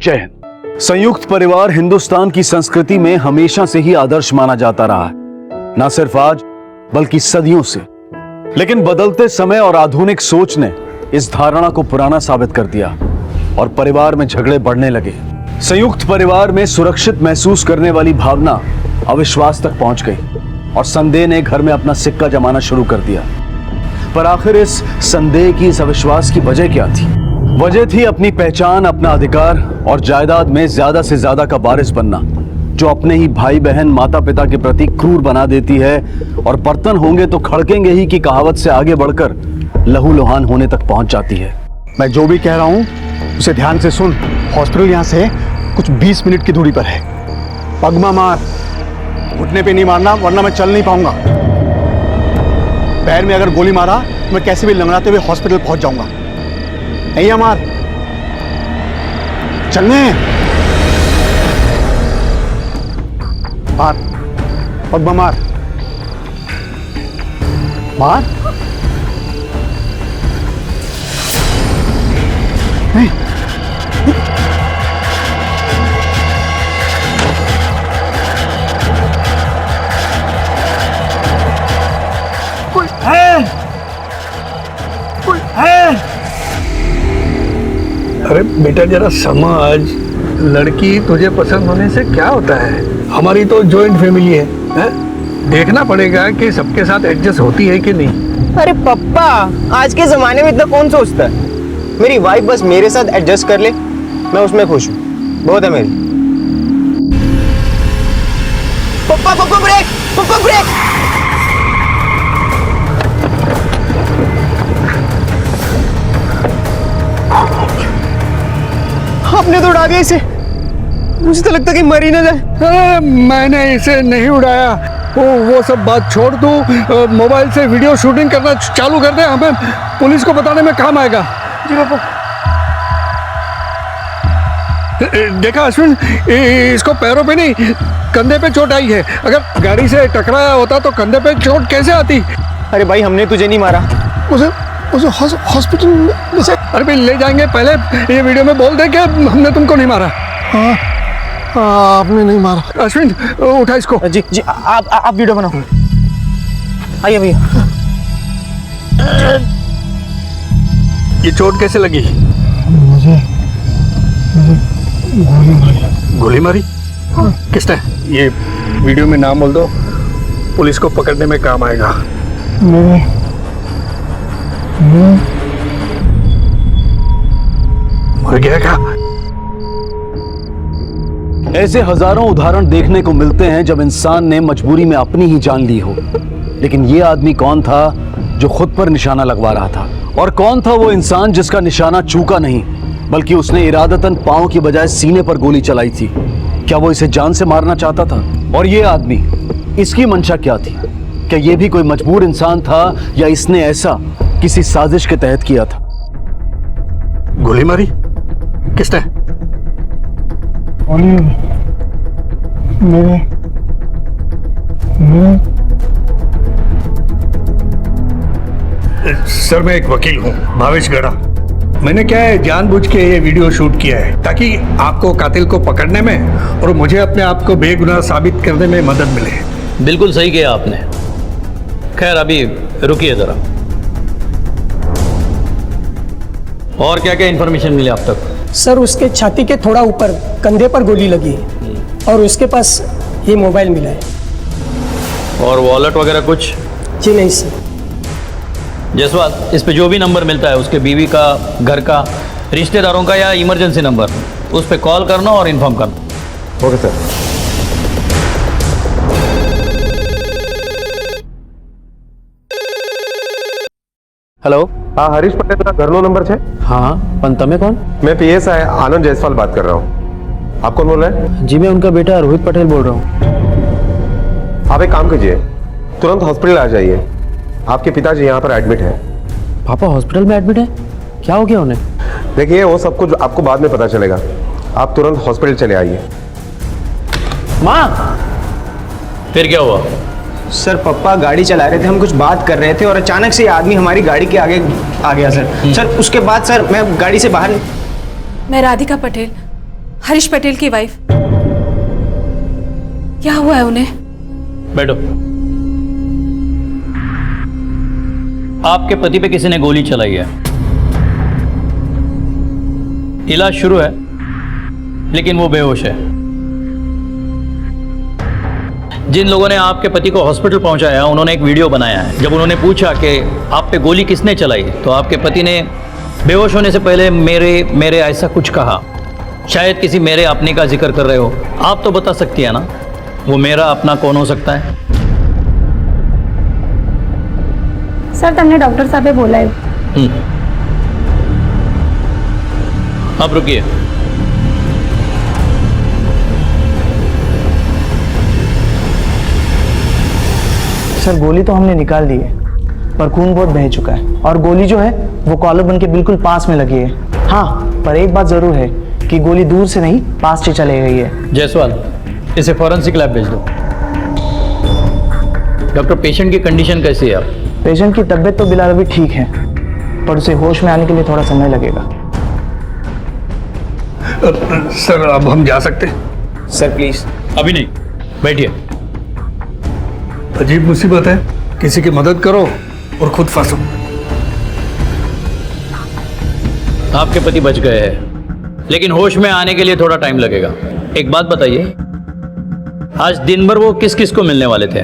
जय हिंद। संयुक्त परिवार हिंदुस्तान की संस्कृति में हमेशा से ही आदर्श माना जाता रहा है, ना सिर्फ आज बल्कि सदियों से। लेकिन बदलते समय और आधुनिक सोच ने इस धारणा को पुराना साबित कर दिया और परिवार में झगड़े बढ़ने लगे। संयुक्त परिवार में सुरक्षित महसूस करने वाली भावना अविश्वास तक पहुंच गई और संदेह ने घर में अपना सिक्का जमाना शुरू कर दिया। पर आखिर इस संदेह की, इस अविश्वास की वजह क्या थी? वजह थी अपनी पहचान, अपना अधिकार और जायदाद में ज्यादा से ज्यादा का वारिस बनना, जो अपने ही भाई बहन माता पिता के प्रति क्रूर बना देती है और बर्तन होंगे तो खड़केंगे ही की कहावत से आगे बढ़कर लहूलुहान होने तक पहुंच जाती है। मैं जो भी कह रहा हूं उसे ध्यान से सुन। हॉस्पिटल यहां से कुछ 20 मिनट की दूरी पर है। पगमा मार, घुटने पे नहीं मारना वरना मैं चल नहीं पाऊंगा। पैर में अगर गोली मारा तो मैं कैसे भी लंगड़ाते हुए हॉस्पिटल पहुंच जाऊंगा। नहीं मार, चलने मार, पगमा मार, मार। नहीं, कोई है, कोई है। अरे बेटा जरा समझ, लड़की तुझे पसंद होने से क्या होता है? हमारी तो जॉइंट फैमिली है? देखना पड़ेगा कि सबके साथ एडजस्ट होती है कि नहीं। अरे पप्पा, आज के जमाने में इतना कौन सोचता है? मेरी वाइफ बस मेरे साथ एडजस्ट कर ले, मैं उसमें खुश हूँ, बहुत है मेरी। पप्पा पप्पा ब्रेक, पप्पा ब्रेक। आपने तो उड़ा दिया इसे, मुझे तो लगता कि मर ही ना जाए। मैंने इसे नहीं उड़ाया। वो सब बात छोड़ दो, मोबाइल से वीडियो शूटिंग करना चालू कर दे, हमें पुलिस को बताने में काम आएगा। जी पापा। देखा अश्विन, इसको पैरों पे नहीं कंधे पे चोट आई है। अगर गाड़ी से टकराया होता तो कंधे पे चोट कैसे आती? अरे भाई हमने तुझे नहीं मारा। उसे हॉस्पिटल में से अरे भाई ले जाएंगे। पहले ये वीडियो में बोल दे कि हमने तुमको नहीं मारा। हाँ, आपने नहीं मारा। अश्विन उठा इसको। जी जी, आप वीडियो बनाओ। आइए भैया। ये चोट कैसे लगी? मुझे गोली मारी। गोली मारी? किसने? ये वीडियो में नाम बोल दो, पुलिस को पकड़ने में काम आएगा। मर गया क्या? ऐसे हजारों उदाहरण देखने को मिलते हैं जब इंसान ने मजबूरी में अपनी ही जान ली हो। लेकिन ये आदमी कौन था जो खुद पर निशाना लगवा रहा था? और कौन था वो इंसान जिसका निशाना चूका नहीं, बल्कि उसने इरादतन पांव की बजाय सीने पर गोली चलाई थी? क्या वो इसे जान से मारना चाहता था? और ये आदमी, इसकी मंशा क्या थी? क्या ये भी कोई मजबूर इंसान था या इसने ऐसा किसी साजिश के तहत किया था? गोली मारी किसने? सर मैं एक वकील हूँ, भावेश गड़ा। मैंने क्या है जानबूझ के ये वीडियो शूट किया है ताकि आपको कातिल को पकड़ने में और मुझे अपने आप को बेगुनाह साबित करने में मदद मिले। बिल्कुल सही किया आपने। खैर अभी रुकिए जरा, और क्या क्या इन्फॉर्मेशन मिली आप तक? सर उसके छाती के थोड़ा ऊपर कंधे पर गोली लगी है और उसके पास ये मोबाइल मिला है। और वॉलेट वगैरह कुछ? जी नहीं सर। जयसवाल, इस पे जो भी नंबर मिलता है उसके बीवी का, घर का, रिश्तेदारों का या इमरजेंसी नंबर, उस पे कॉल करना और इन्फॉर्म करना। Okay sir. हेलो, हाँ हरीश पटेल का घरનો नंबर है? हाँ, पण તમે कौन? मैं पीएसआई आनंद जायसवाल बात कर रहा हूँ। आप कौन बोल रहे हैं? जी मैं उनका बेटा रोहित पटेल बोल रहा हूँ। आप एक काम कीजिए, तुरंत हॉस्पिटल आ जाइए। आपके पिताजी यहाँ पर एडमिट है। पापा हॉस्पिटल में एडमिट है? क्या हो गया उन्हें? देखिए वो सब कुछ आपको बाद में पता चलेगा। आप तुरंत हॉस्पिटल चले आइए। माँ, फिर क्या हुआ? सर पापा गाड़ी चला रहे थे, हम कुछ बात कर रहे थे और अचानक से ये आदमी हमारी गाड़ी के आगे आ गया सर। सर उसके बाद सर मैं गाड़ी से बाहर। मैं राधिका पटेल, हरीश पटेल की वाइफ। क्या हुआ है उन्हें? बैठो। आपके पति पे किसी ने गोली चलाई है। इलाज शुरू है लेकिन वो बेहोश है। जिन लोगों ने आपके पति को हॉस्पिटल पहुंचाया उन्होंने एक वीडियो बनाया है। जब उन्होंने पूछा कि आप पे गोली किसने चलाई तो आपके पति ने बेहोश होने से पहले मेरे ऐसा कुछ कहा। शायद किसी मेरे अपने का जिक्र कर रहे हो। आप तो बता सकती है ना वो मेरा अपना कौन हो सकता है? सर तुमने डॉक्टर साहब बोला है। आप रुकिए। सर गोली तो हमने निकाल दी है पर खून बहुत बह चुका है और गोली जो है वो कॉलर बन के बिल्कुल पास में लगी है। हाँ पर एक बात जरूर है कि गोली दूर से नहीं पास से चली गई है। जयसवाल, इसे फॉरेंसिक लैब भेज दो। डॉक्टर, पेशेंट की कंडीशन कैसी है? आप पेशेंट की तबीयत तो बिलाल अभी ठीक है पर उसे होश में आने के लिए थोड़ा समय लगेगा। सर अब हम जा सकते हैं? Sir please. अभी नहीं, बैठिए। अजीब मुसीबत है, किसी की मदद करो और खुद फंसो। आपके पति बच गए हैं लेकिन होश में आने के लिए थोड़ा टाइम लगेगा। एक बात बताइए, आज दिन भर वो किस किस को मिलने वाले थे?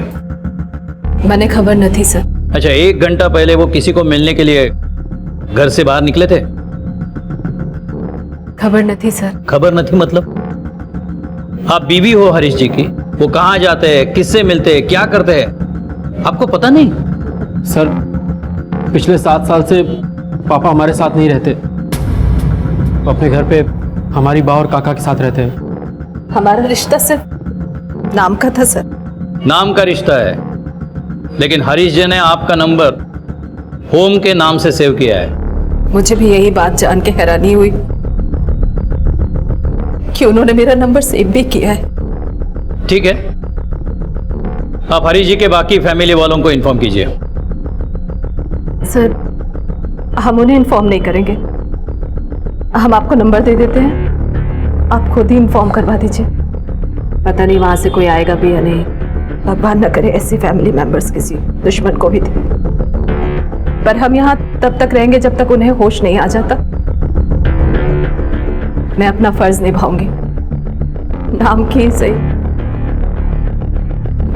मैंने खबर न थी सर। अच्छा, 1 घंटा पहले वो किसी को मिलने के लिए घर से बाहर निकले थे? खबर न थी सर। खबर न थी मतलब? आप बीवी हो हरीश जी की, वो कहाँ जाते हैं, किससे मिलते हैं, क्या करते हैं, आपको पता नहीं? सर पिछले 7 साल से पापा हमारे साथ नहीं रहते। वो अपने घर पे हमारी माँ और काका के साथ रहते हैं। हमारा रिश्ता सिर्फ नाम का था सर। नाम का रिश्ता है लेकिन हरीश जी ने आपका नंबर होम के नाम से सेव किया है। मुझे भी यही बात जान के हैरानी हुई कि उन्होंने मेरा नंबर सेव भी किया है। ठीक है, आप हरीश जी के बाकी फैमिली वालों को इन्फॉर्म कीजिए। सर हम उन्हें इन्फॉर्म नहीं करेंगे, हम आपको नंबर दे देते हैं, आप खुद ही इन्फॉर्म करवा दीजिए। पता नहीं वहां से कोई आएगा भी या नहीं। भगवान न करे ऐसी फैमिली मेंबर्स किसी दुश्मन को भी दे। पर हम यहाँ तब तक रहेंगे जब तक उन्हें होश नहीं आ जाता। मैं अपना फर्ज निभाऊंगी, नाम की सही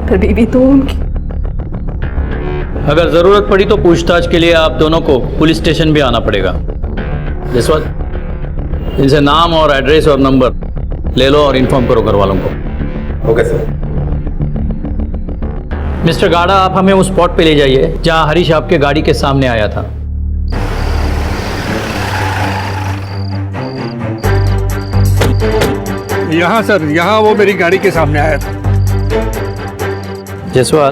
पर बीवी तो उनकी। अगर जरूरत पड़ी तो पूछताछ के लिए आप दोनों को पुलिस स्टेशन भी आना पड़ेगा। जयसवाल, इनसे नाम और एड्रेस और नंबर ले लो और इन्फॉर्म करो घर वालों को। Okay sir. मिस्टर गाड़ा, आप हमें उस स्पॉट पे ले जाइए जहां हरीश आपके गाड़ी के सामने आया था। यहाँ सर, यहाँ वो मेरी गाड़ी के सामने आया था। जसवाल,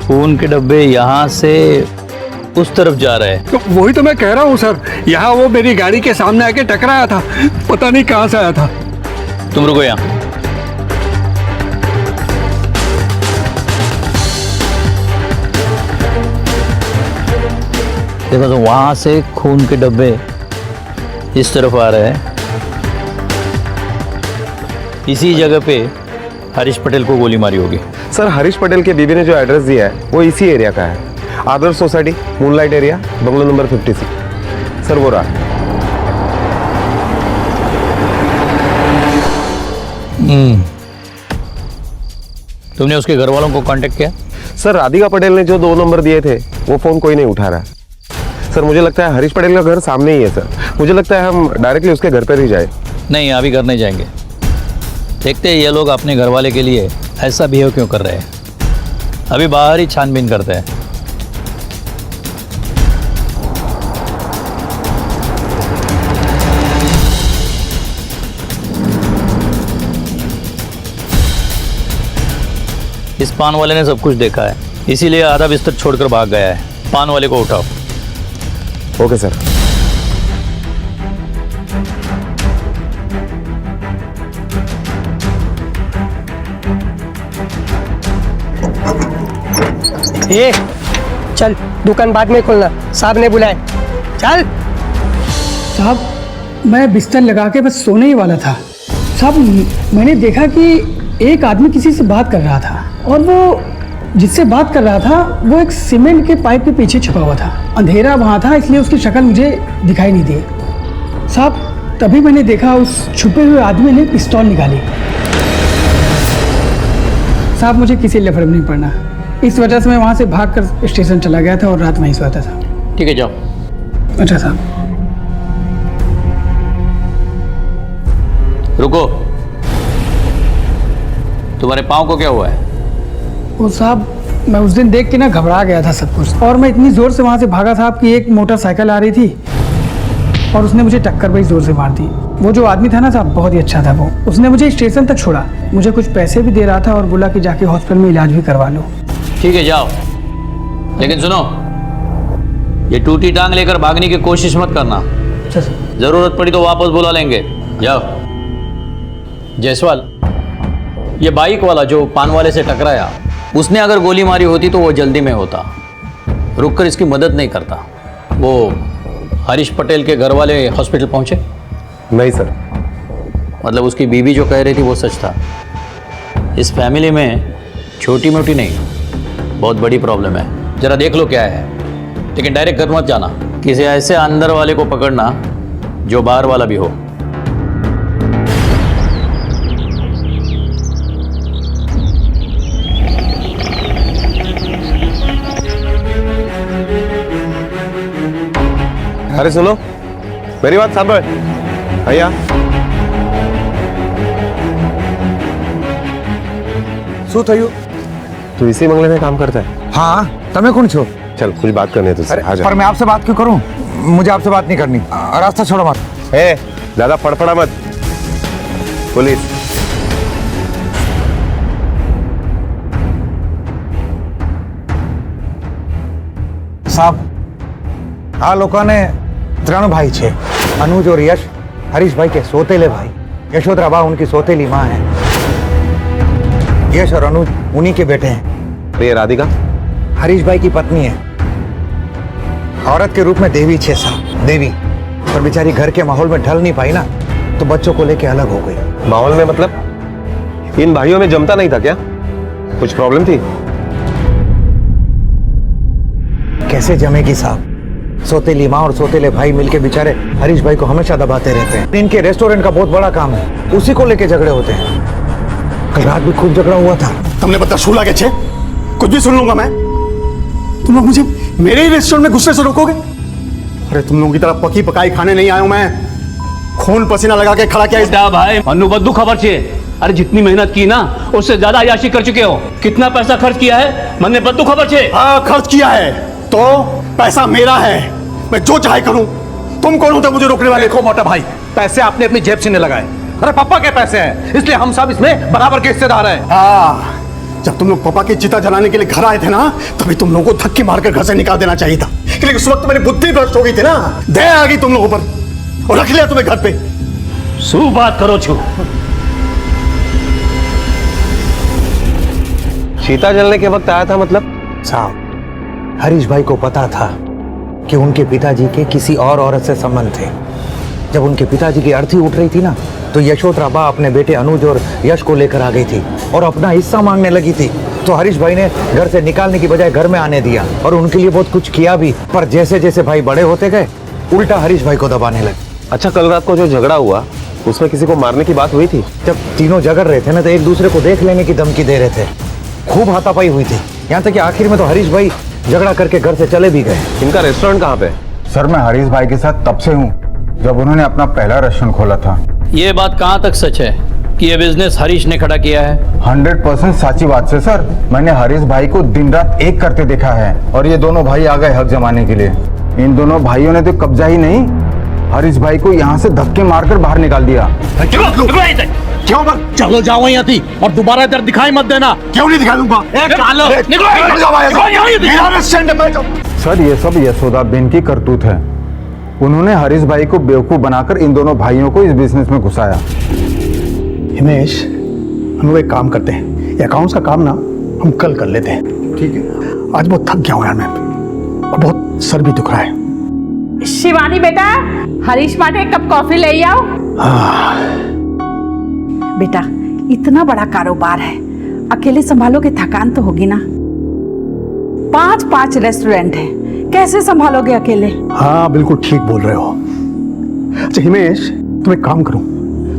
खून के डब्बे यहाँ से उस तरफ जा रहे हैं। तो वही तो मैं कह रहा हूँ सर, यहाँ वो मेरी गाड़ी के सामने आके टकराया था, पता नहीं कहाँ से आया था। तुम रुको यहाँ। देखो तो वहां से खून के डब्बे इस तरफ आ रहे हैं। इसी जगह पे हरीश पटेल को गोली मारी होगी। सर हरीश पटेल के बीबी ने जो एड्रेस दिया है वो इसी एरिया का है, Adarsh society, moonlight area, bungalow number 56। Sir वो रहा। तुमने उसके घर वालों को कांटेक्ट किया? सर राधिका पटेल ने जो 2 नंबर दिए थे वो फोन कोई नहीं उठा रहा है। सर मुझे लगता है हरीश पटेल का घर सामने ही है सर, मुझे लगता है हम डायरेक्टली उसके घर पर ही जाए। नहीं, अभी घर नहीं जाएंगे। देखते हैं ये लोग अपने घर वाले के लिए ऐसा बिहेव क्यों कर रहे हैं। अभी बाहर ही छानबीन करते हैं। इस पान वाले ने सब कुछ देखा है, इसीलिए आधा बिस्तर छोड़कर भाग गया है। पान वाले को उठाओ। Okay sir. ए, चल दुकान बाद में खोलना, साहब ने बुलाए। चल। साहब मैं बिस्तर लगा के बस सोने ही वाला था। साहब मैंने देखा कि एक आदमी किसी से बात कर रहा था और वो जिससे बात कर रहा था वो एक सीमेंट के पाइप के पीछे छुपा हुआ था। अंधेरा वहाँ था इसलिए उसकी शक्ल मुझे दिखाई नहीं दी। साहब तभी मैंने देखा उस छुपे हुए आदमी ने पिस्तौल निकाली। साहब मुझे किसी लिए फर्क नहीं पड़ना, इस वजह से मैं वहाँ से भागकर स्टेशन चला गया था और रात वहीं सोता था। ठीक है, जाओ। अच्छा साहब। रुको, तुम्हारे पाँव को क्या हुआ है? वो साहब मैं उस दिन देख के ना घबरा गया था सब कुछ, और मैं इतनी जोर से वहाँ से भागा साहब कि एक मोटरसाइकिल आ रही थी और उसने मुझे टक्कर बड़ी जोर से मार दी। वो जो आदमी था ना साहब बहुत ही अच्छा था, वो उसने मुझे स्टेशन तक छोड़ा, मुझे कुछ पैसे भी दे रहा था और बोला कि जाके हॉस्पिटल में इलाज भी करवा लो। ठीक है, जाओ। लेकिन सुनो, ये टूटी टांग लेकर भागने की कोशिश मत करना। जरूरत पड़ी तो वापस बुला लेंगे। जाओ। जायसवाल, ये बाइक वाला जो पान वाले से टकराया, उसने अगर गोली मारी होती तो वो जल्दी में होता, रुककर इसकी मदद नहीं करता। वो हरीश पटेल के घर वाले हॉस्पिटल पहुंचे? नहीं सर। मतलब उसकी बीवी जो कह रही थी वो सच था। इस फैमिली में छोटी मोटी नहीं, बहुत बड़ी प्रॉब्लम है। जरा देख लो क्या है, लेकिन डायरेक्ट घर मत जाना। किसी ऐसे अंदर वाले को पकड़ना जो बाहर वाला भी हो। अरे सुनो, मेरी बात सांभळ भैया। શું થયું? तू इसी बंगले में काम करता है? हाँ, તમે કોણ છો? चल कुछ बात करनी है तुझसे। अरे आ जा। पर मैं आपसे बात क्यों करूं? मुझे आपसे बात नहीं करनी। रास्ता छोड़ो मत। ए, ज्यादा फड़फड़ा मत। पुलिस। સાહેબ આ લોકોને 3 ભાઈ છે, अनुज और यश, हरीश भाई के सोतेले भाई। यशोधरा बा उनकी सोतेली माँ है। यश और अनुज उन्हीं के बेटे हैं। तो ये राधिका हरीश भाई की पत्नी है। औरत के रूप में देवी छे साहब, देवी। पर बेचारी घर के माहौल में ढल नहीं पाई ना, तो बच्चों को लेके अलग हो गई। माहौल में मतलब इन भाइयों में जमता नहीं था क्या? कुछ प्रॉब्लम थी? कैसे जमेगी साहब? सोतेली माँ और सोतेले भाई मिलके बेचारे हरीश भाई को हमेशा दबाते रहते हैं। इनके रेस्टोरेंट का बहुत बड़ा काम है, उसी को लेके झगड़े होते हैं। कल रात भी खूब झगड़ा हुआ था। तुमने पता शू लागे छे? कुछ भी सुन लूंगा मैं। तुम लोग मुझे मेरे ही रेस्टोरेंट में गुस्से से रोकोगे? अरे तुम लोगों की तरह पकी पकाई खाने नहीं आया हूं मैं। खून पसीना लगा के खड़ा किया इस भाई मनु बद्दू खबर चाहिए। अरे जितनी मेहनत की ना उससे ज्यादा अय्याशी कर चुके हो। कितना पैसा खर्च किया है मन ने बद्दू खबर चाहिए। हाँ खर्च किया है तो पैसा मेरा है, मैं जो चाहे करूं। तुम कौन होते मुझे रोकने वाले? देखो मोटा भाई, पैसे आपने अपनी जेब से नहीं लगाए। अरे पापा के पैसे हैं, इसलिए हम सब इसमें बराबर के हिस्सेदार हैं। हाँ जब तुम लोग पापा की चिता जलाने के लिए घर आए थे ना, तभी तुम लोगों को धक्के मारकर घर से निकाल देना चाहिए था। लेकिन उस वक्त मेरी बुद्धि भ्रष्ट हो गई थी ना, दया आ गई तुम लोगों पर और रख लिया तुम्हें घर पे। शू बात करो छू। सीता जलने के वक्त आया था मतलब? साहब, हरीश भाई को पता था कि उनके पिताजी के किसी और औरत से संबंध थे। जब उनके पिताजी की अर्थी उठ रही थी ना, तो यशोधरा बा अपने बेटे अनुज और यश को लेकर आ गई थी और अपना हिस्सा मांगने लगी थी। तो हरीश भाई ने घर से निकालने की बजाय घर में आने दिया और उनके लिए बहुत कुछ किया भी। पर जैसे जैसे भाई बड़े होते गए, उल्टा हरीश भाई को दबाने लगे। अच्छा, कल रात को जो झगड़ा हुआ उसमें किसी को मारने की बात हुई थी? जब तीनों झगड़ रहे थे ना, तो एक दूसरे को देख लेने की धमकी दे रहे थे। खूब हाथापाई हुई थी, यहाँ तक कि आखिर में तो हरीश भाई झगड़ा करके घर से चले भी गए। इनका रेस्टोरेंट कहाँ पे? सर, मैं हरीश भाई के साथ तब से हूँ जब उन्होंने अपना पहला रेस्टोरेंट खोला था। ये बात कहाँ तक सच है कि ये बिजनेस हरीश ने खड़ा किया है? 100% सच्ची बात से सर। मैंने हरीश भाई को दिन रात एक करते देखा है और ये दोनों भाई आ गए हक जमाने के लिए। इन दोनों भाइयों ने तो कब्जा ही नहीं, हरीश भाई को यहाँ से धक्के मारकर बाहर निकाल दिया। क्यों? चलो जाओ यहाँ थी और दोबारा इधर दिखाई मत देना। क्यों नहीं दिखा दूंगा? सर, ये सब यशोदा बेन की करतूत है। उन्होंने हरीश भाई को बेवकूफ बनाकर इन दोनों भाइयों को इस बिजनेस में घुसाया। हिमेश, हम लोग एक काम करते हैं, ये अकाउंट्स का काम ना हम कल कर लेते हैं, ठीक है? आज बहुत थक गया हूँ यार मैं, और बहुत सर भी दुख रहा है। शिवानी बेटा, हरीश माटे एक कप कॉफी ले आओ। बेटा, इतना बड़ा कारोबार है, अकेले संभालोगे थकान तो होगी ना। 5 रेस्टोरेंट है, कैसे संभालोगे अकेले? हाँ, बिल्कुल ठीक बोल रहे हो। अच्छा हिमेश, तुम एक काम करो,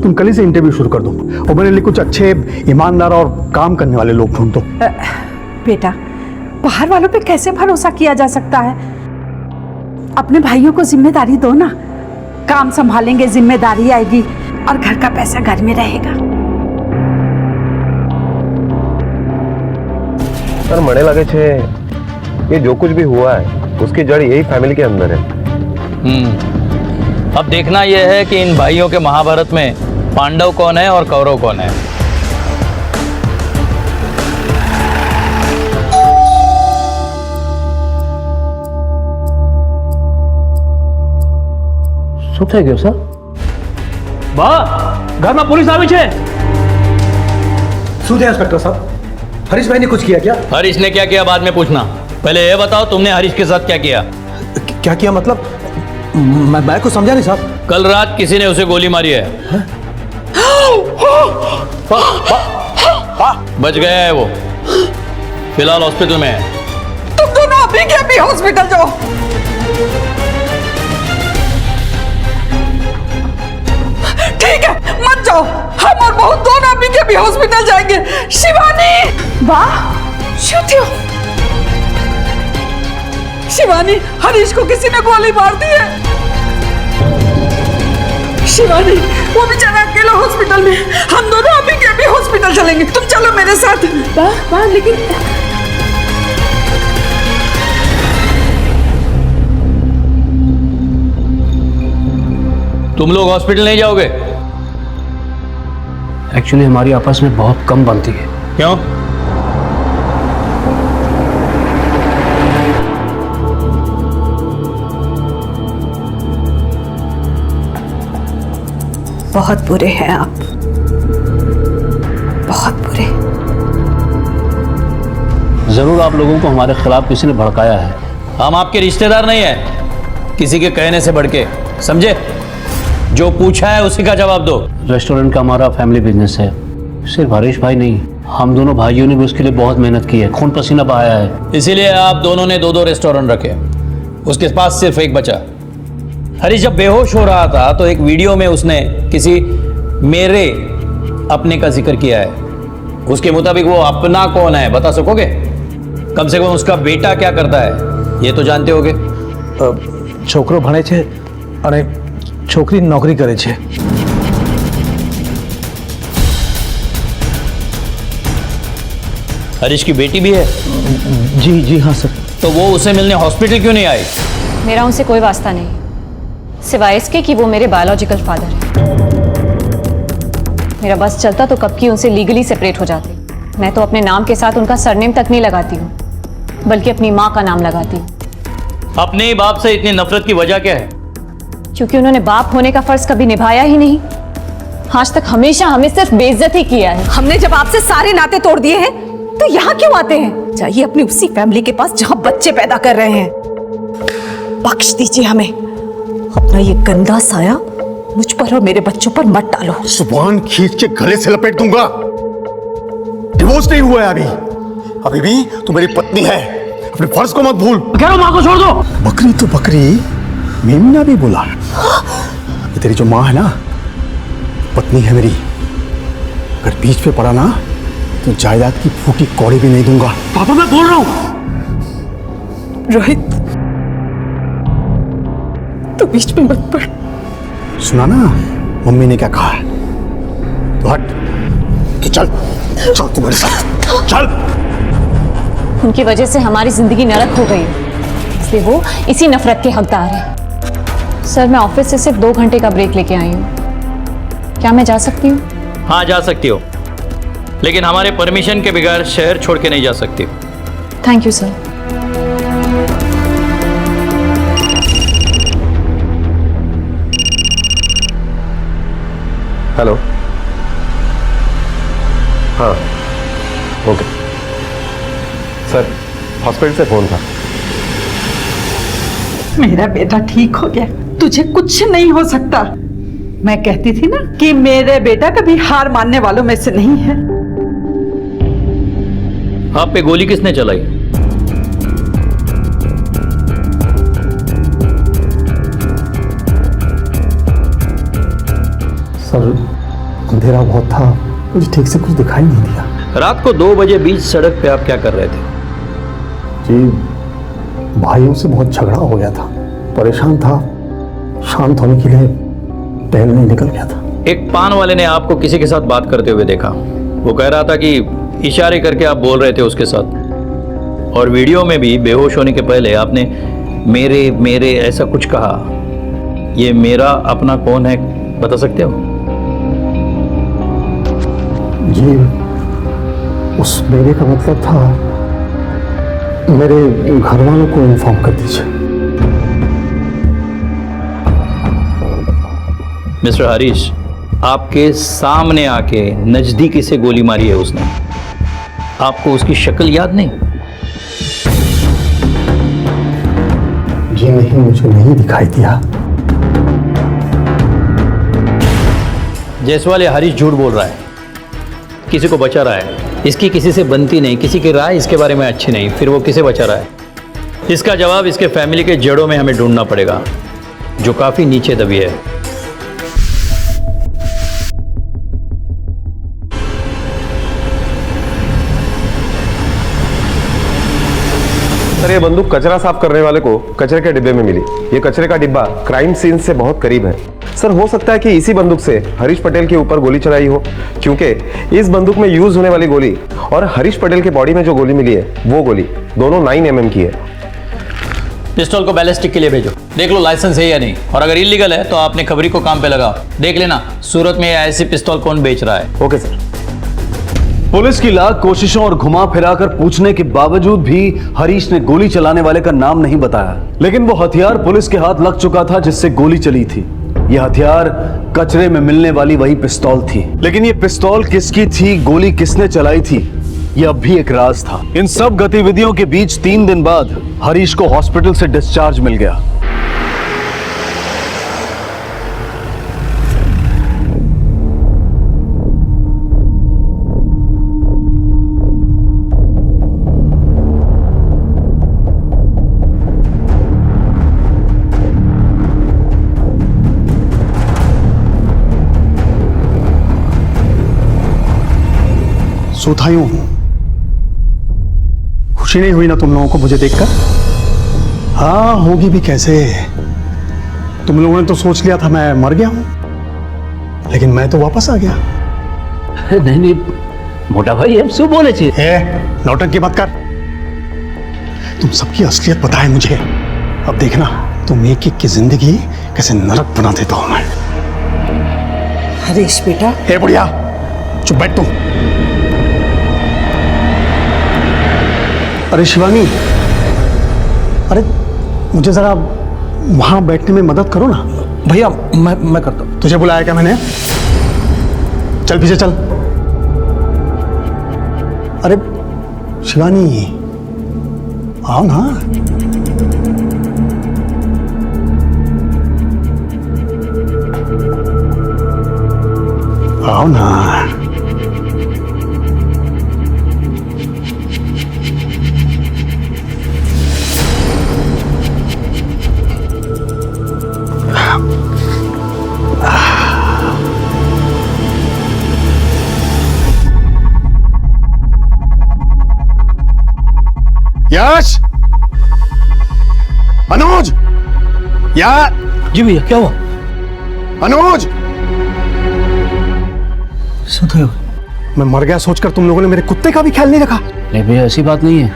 तुम कल ही से इंटरव्यू शुरू कर दो और मेरे लिए कुछ अच्छे ईमानदार और काम करने वाले लोग ढूंढ दो। बेटा, बाहर वालों पे कैसे भरोसा किया जा सकता है? अपने भाइयों को जिम्मेदारी दो ना, काम संभालेंगे, जिम्मेदारी आएगी और घर का पैसा घर में रहेगा। सर, मने लगे छे ये जो कुछ भी हुआ है उसकी जड़ यही फैमिली के अंदर है। अब देखना यह है कि इन भाइयों के महाभारत में पांडव कौन है और कौरव कौन है। શું થઈ ગયું સર? બા, ઘરમાં પોલીસ આવી છે। શું થયા इंस्पेक्टर साहब? हरीश भाई ने कुछ किया क्या? हरीश ने क्या किया बाद में पूछना, पहले ये बताओ तुमने हरीश के साथ क्या किया? क्या किया मतलब? मैं कुछ समझा नहीं साहब। कल रात किसी ने उसे गोली मारी है। बच गया है वो, फिलहाल हॉस्पिटल में है। तुम दोनों अभी के अभी हॉस्पिटल जाओ। ठीक है, मत जाओ, हम और बहू दोनों अभी के अभी हॉस्पिटल जाएंगे। शिवानी, वाह, शुद्धियो। शिवानी, हरीश को किसी ने गोली मार दी है। शिवानी, वो बेचारा अकेला हॉस्पिटल में, हम दोनों अभी के अभी हॉस्पिटल चलेंगे। तुम चलो मेरे साथ। वाह, लेकिन तुम लोग हॉस्पिटल नहीं जाओगे? एक्चुअली हमारी आपस में बहुत कम बनती है। क्यों? बहुत बुरे हैं आप, बहुत बुरे। जरूर आप लोगों को हमारे खिलाफ किसी ने भड़काया है। हम आपके रिश्तेदार नहीं है, किसी के कहने से बढ़ के, समझे? जो पूछा है उसी का जवाब दो। रेस्टोरेंट का हमारा फैमिली बिजनेस है, सिर्फ हरीश भाई नहीं, हम दोनों भाइयों ने भी उसके लिए बहुत मेहनत की है, खून पसीना बहाया है। इसीलिए आप दोनों ने 2-2 रेस्टोरेंट रखे, उसके पास सिर्फ एक बचा। हरीश जब बेहोश हो रहा था तो एक वीडियो में उसने किसी मेरे अपने का जिक्र किया है। उसके मुताबिक वो अपना कौन है बता सकोगे? कम से कम उसका बेटा क्या करता है ये तो जानते होगे। छोकरो भणे छे અને छोकरी नौकरी करे छे। हरीश की बेटी भी है? जी हाँ सर। तो वो उसे मिलने हॉस्पिटल क्यों नहीं आई? मेरा उनसे कोई वास्ता नहीं, सिवाय इसके कि वो मेरे बायोलॉजिकल फादर हैं। मेरा बस चलता तो कब की उनसे लीगली सेपरेट हो जाती। मैं तो अपने नाम के साथ उनका सरनेम तक नहीं लगाती हूँ, बल्कि अपनी माँ का नाम लगाती हूँ। अपने ही बाप से इतनी नफरत की वजह क्या है? क्योंकि उन्होंने बाप होने का फर्ज कभी निभाया ही नहीं। आज तक हमेशा हमें सिर्फ बेइज्जत ही किया है। हमने जब आपसे सारे नाते तोड़ दिए हैं तो यहाँ क्यों आते हैं? जाइए अपनी उसी फैमिली के पास जहाँ बच्चे पैदा कर रहे हैं। बख्श दीजिए हमें, अपना ये गंदा साया मुझ पर और मेरे बच्चों पर मत डालो। जुबान खींच के गले से लपेट दूंगा। डिवोर्स नहीं हुआ है अभी भी तू मेरी पत्नी है, अपने फर्ज को मत भूल। कह रहा हूं माँ को छोड़ दो। बकरी तो बकरी, मेमना भी बोला। ये तेरी जो माँ है ना, पत्नी है मेरी। अगर बीच पे पड़ा ना तो जायदाद की फूटी कौड़ी भी नहीं दूंगा। पापा मैं बोल रहा हूं। रोहित तू बीच में मत पड़। सुना ना मम्मी ने क्या कहा है? तो हट, तो चल चल तू मेरे साथ चल। उनकी वजह से हमारी जिंदगी नरक हो गई, इसलिए वो इसी नफरत के हकदार है। सर मैं ऑफिस से सिर्फ 2 घंटे का ब्रेक लेके आई हूँ, क्या मैं जा सकती हूँ? हाँ जा सकती हो, लेकिन हमारे परमिशन के बगैर शहर छोड़ के नहीं जा सकती। Thank you sir. हेलो, हाँ ओके सर, हॉस्पिटल से फोन था। मेरा बेटा ठीक हो गया, तुझे कुछ नहीं हो सकता। मैं कहती थी ना कि मेरे बेटा कभी हार मानने वालों में से नहीं है। आप पे गोली किसने चलाई? सर अंधेरा बहुत था, मुझे ठीक से कुछ दिखाई नहीं दिया। रात को 2 बजे बीच सड़क पे आप क्या कर रहे थे? जी भाइयों से बहुत झगड़ा हो गया था, परेशान था, शांत होने के लिए टहलने निकल गया था। एक पान वाले ने आपको किसी के साथ बात करते हुए देखा। वो कह रहा था कि इशारे करके आप बोल रहे थे उसके साथ, और वीडियो में भी बेहोश होने के पहले आपने मेरे मेरे ऐसा कुछ कहा। ये मेरा अपना कौन है बता सकते हो? जी उस मेरे का मतलब था मेरे घर वालों को इन्फॉर्म कर दीजिए। मिस्टर हरीश, आपके सामने आके नजदीकी से गोली मारी है उसने। आपको उसकी शक्ल याद नहीं? जी नहीं, मुझे नहीं दिखाई दिया। जायसवाल या हरीश झूठ बोल रहा है, किसी को बचा रहा है। इसकी किसी से बनती नहीं, किसी की राय इसके बारे में अच्छी नहीं, फिर वो किसे बचा रहा है? इसका जवाब इसके फैमिली के जड़ों में हमें ढूंढना पड़ेगा, जो काफी नीचे दबी है। सर ये बंदूक कचरा साफ करने वाले को कचरे के डिब्बे में मिली। ये कचरे का डिब्बा क्राइम सीन से बहुत करीब है। सर हो सकता है कि इसी बंदूक से हरीश पटेल के ऊपर गोली चलाई हो, क्योंकि इस बंदूक में यूज होने वाली गोली और हरीश पटेल के बॉडी में जो गोली मिली है वो गोली दोनों 9 mm की है। पिस्टल को बैलिस्टिक के लिए भेजो, देख लो लाइसेंस है या नहीं, और अगर इलीगल है तो आपने खबरी को काम पे लगाओ, देख लेना सूरत में ऐसी पिस्तौल कौन बेच रहा है। Okay sir. पुलिस की लाख कोशिशों और घुमा फिराकर पूछने के बावजूद भी हरीश ने गोली चलाने वाले का नाम नहीं बताया, लेकिन वो हथियार पुलिस के हाथ लग चुका था जिससे गोली चली थी। यह हथियार कचरे में मिलने वाली वही पिस्तौल थी, लेकिन ये पिस्तौल किसकी थी, गोली किसने चलाई थी, यह अब भी एक राज था। इन सब गतिविधियों के बीच 3 दिन बाद हरीश को हॉस्पिटल से डिस्चार्ज मिल गया। सोता यूं हूं, खुशी नहीं हुई ना तुम लोगों को मुझे देखकर? हाँ होगी भी कैसे, तुम लोगों ने तो सोच लिया था मैं मर गया हूं, लेकिन मैं तो वापस आ गया। नहीं नहीं मोटा भाई हम શું बोले छे? नौटंकी मत कर, तुम सबकी असलियत पता है मुझे। अब देखना तुम एक एक की जिंदगी कैसे नरक बना देता हूं मैं। हरीश बेटा। हे बुढ़िया चुप बैठ तू। अरे शिवानी, अरे मुझे जरा वहां बैठने में मदद करो ना। भैया मैं करता हूँ। तुझे बुलाया क्या मैंने? चल पीछे चल। अरे शिवानी आओ ना। आओ ना। यश, अनुज, यार। जी भैया, क्या हुआ? अनुज, सुधे हो? मैं मर गया सोचकर तुम लोगों ने मेरे कुत्ते का भी ख्याल नहीं रखा। नहीं भैया, ऐसी बात नहीं है,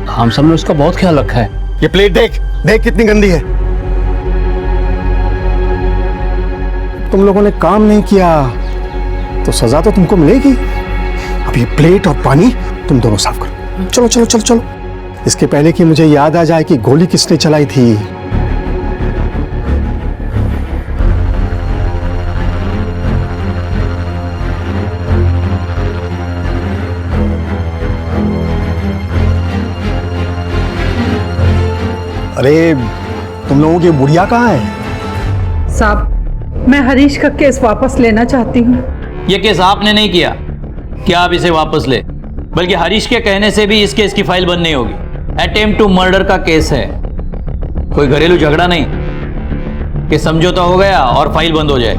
हम सब ने उसका बहुत ख्याल रखा है। ये प्लेट देख, देख कितनी गंदी है। तुम लोगों ने काम नहीं किया तो सजा तो तुमको मिलेगी। अब ये प्लेट और पानी तुम दोनों साफ करो। चलो चलो चलो चलो, इसके पहले कि मुझे याद आ जाए कि गोली किसने चलाई थी। अरे तुम लोगों की बुढ़िया कहाँ है? साहब, मैं हरीश का केस वापस लेना चाहती हूँ। ये केस आपने नहीं किया कि आप इसे वापस ले, बल्कि हरीश के कहने से भी इस केस की फाइल बंद नहीं होगी। अटेम्प्ट टू मर्डर का केस है, कोई घरेलू झगड़ा नहीं कि समझौता हो गया और फाइल बंद हो जाए।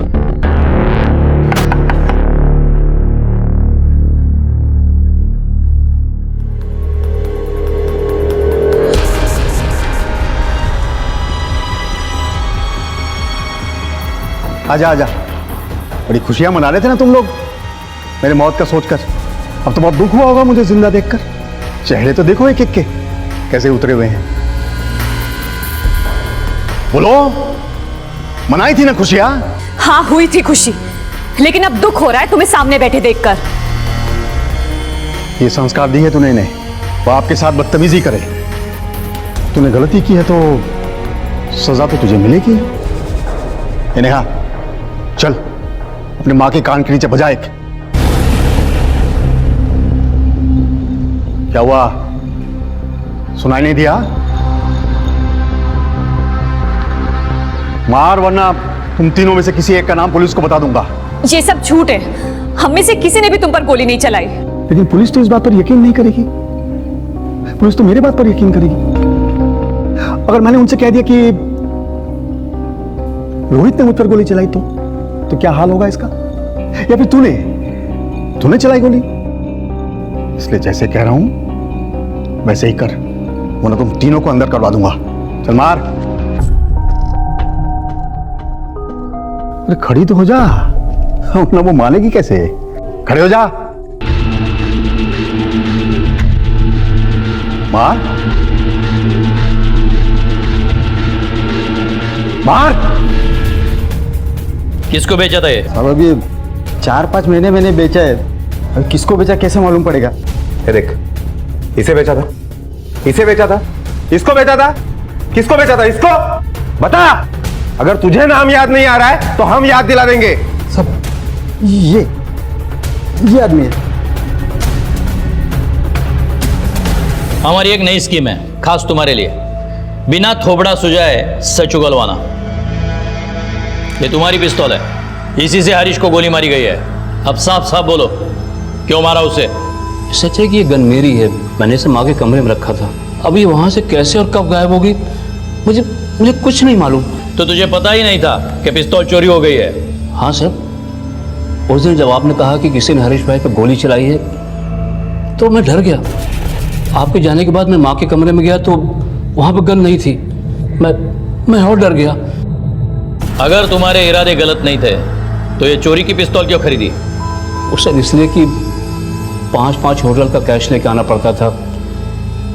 आजा आजा, बड़ी खुशियां मना रहे थे ना तुम लोग मेरे मौत का सोचकर। अब तो बहुत दुख हुआ होगा मुझे जिंदा देखकर। चेहरे तो देखो एक एक के कैसे उतरे हुए हैं। बोलो, मनाई थी ना खुशियां? हाँ हुई थी खुशी, लेकिन अब दुख हो रहा है तुम्हें सामने बैठे देखकर। ये संस्कार दी है तूने इन्हें, वो आपके साथ बदतमीजी करे। तूने गलती की है तो सजा तो तुझे मिलेगी। नेहा, चल अपनी माँ के कान के नीचे बजा एक। क्या हुआ, सुनाई नहीं दिया? मार, वरना तुम तीनों में से किसी एक का नाम पुलिस को बता दूंगा। ये सब झूठ है, हम में से किसी ने भी तुम पर गोली नहीं चलाई। लेकिन पुलिस तो इस बात पर यकीन नहीं करेगी। पुलिस तो मेरे बात पर यकीन करेगी। अगर मैंने उनसे कह दिया कि रोहित ने मुझ पर गोली चलाई तो क्या हाल होगा इसका? या फिर तूने चलाई गोली? इसलिए जैसे कह रहा हूं वैसे ही कर, वरना तुम तीनों को अंदर करवा दूंगा। चल मार। अरे खड़ी तो हो जा, वरना वो मानेगी कैसे? खड़े हो जा, मार मार। किसको बेचा था ये? अब अभी 4-5 महीने मैंने बेचा है, अब किसको बेचा कैसे मालूम पड़ेगा? ये देख, इसे बेचा था, इसे बेचा था, इसको बेचा था, किसको बेचा था? इसको बता। अगर तुझे नाम याद नहीं आ रहा है तो हम याद दिला देंगे। सब ये आदमी है। हमारी एक नई स्कीम है खास तुम्हारे लिए, बिना थोबड़ा सुझाए सच उगलवाना। ये तुम्हारी पिस्तौल है, इसी से हरीश को गोली मारी गई है। अब साफ साफ बोलो, क्यों मारा उसे? सच है कि ये गन मेरी है, मैंने इसे माँ के कमरे में रखा था। अब ये वहां से कैसे और कब गायब होगी मुझे कुछ नहीं मालूम। तो तुझे पता ही नहीं था कि पिस्तौल चोरी हो गई है? हाँ सर, उस दिन जब आपने कहा कि किसी ने हरीश भाई पर गोली चलाई है तो मैं डर गया। आपके जाने के बाद मैं माँ के कमरे में गया तो वहां पर गन नहीं थी। मैं और डर गया। अगर तुम्हारे इरादे गलत नहीं थे तो ये चोरी की पिस्तौल क्यों खरीदी? उस सर इसलिए कि 5-5 होटल का कैश लेके आना पड़ता था,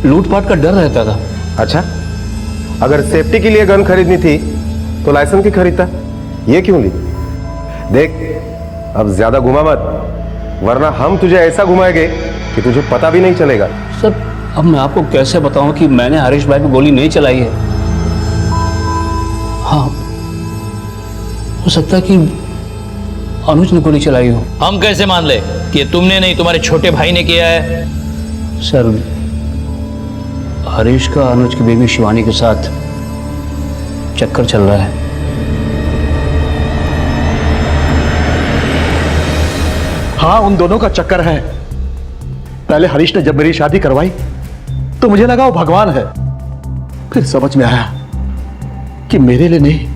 लूटपाट का डर रहता था। अच्छा, अगर सेफ्टी के लिए गन खरीदनी थी तो लाइसेंस की खरीदता, ये क्यों ली? देख, अब ज्यादा घुमा मत, वरना हम तुझे ऐसा घुमाएंगे कि तुझे पता भी नहीं चलेगा। सर अब मैं आपको कैसे बताऊं कि मैंने हरीश भाई पे गोली नहीं चलाई है। हाँ, हो सकता है कि अनुज ने गोली चलाई हो। हम कैसे मान ले कि तुमने नहीं, तुम्हारे छोटे भाई ने किया है? सर, हरीश का अनुज की बेबी शिवानी के साथ चक्कर चल रहा है। हाँ, उन दोनों का चक्कर है। पहले हरीश ने जब मेरी शादी करवाई तो मुझे लगा वो भगवान है। फिर समझ में आया कि मेरे लिए नहीं,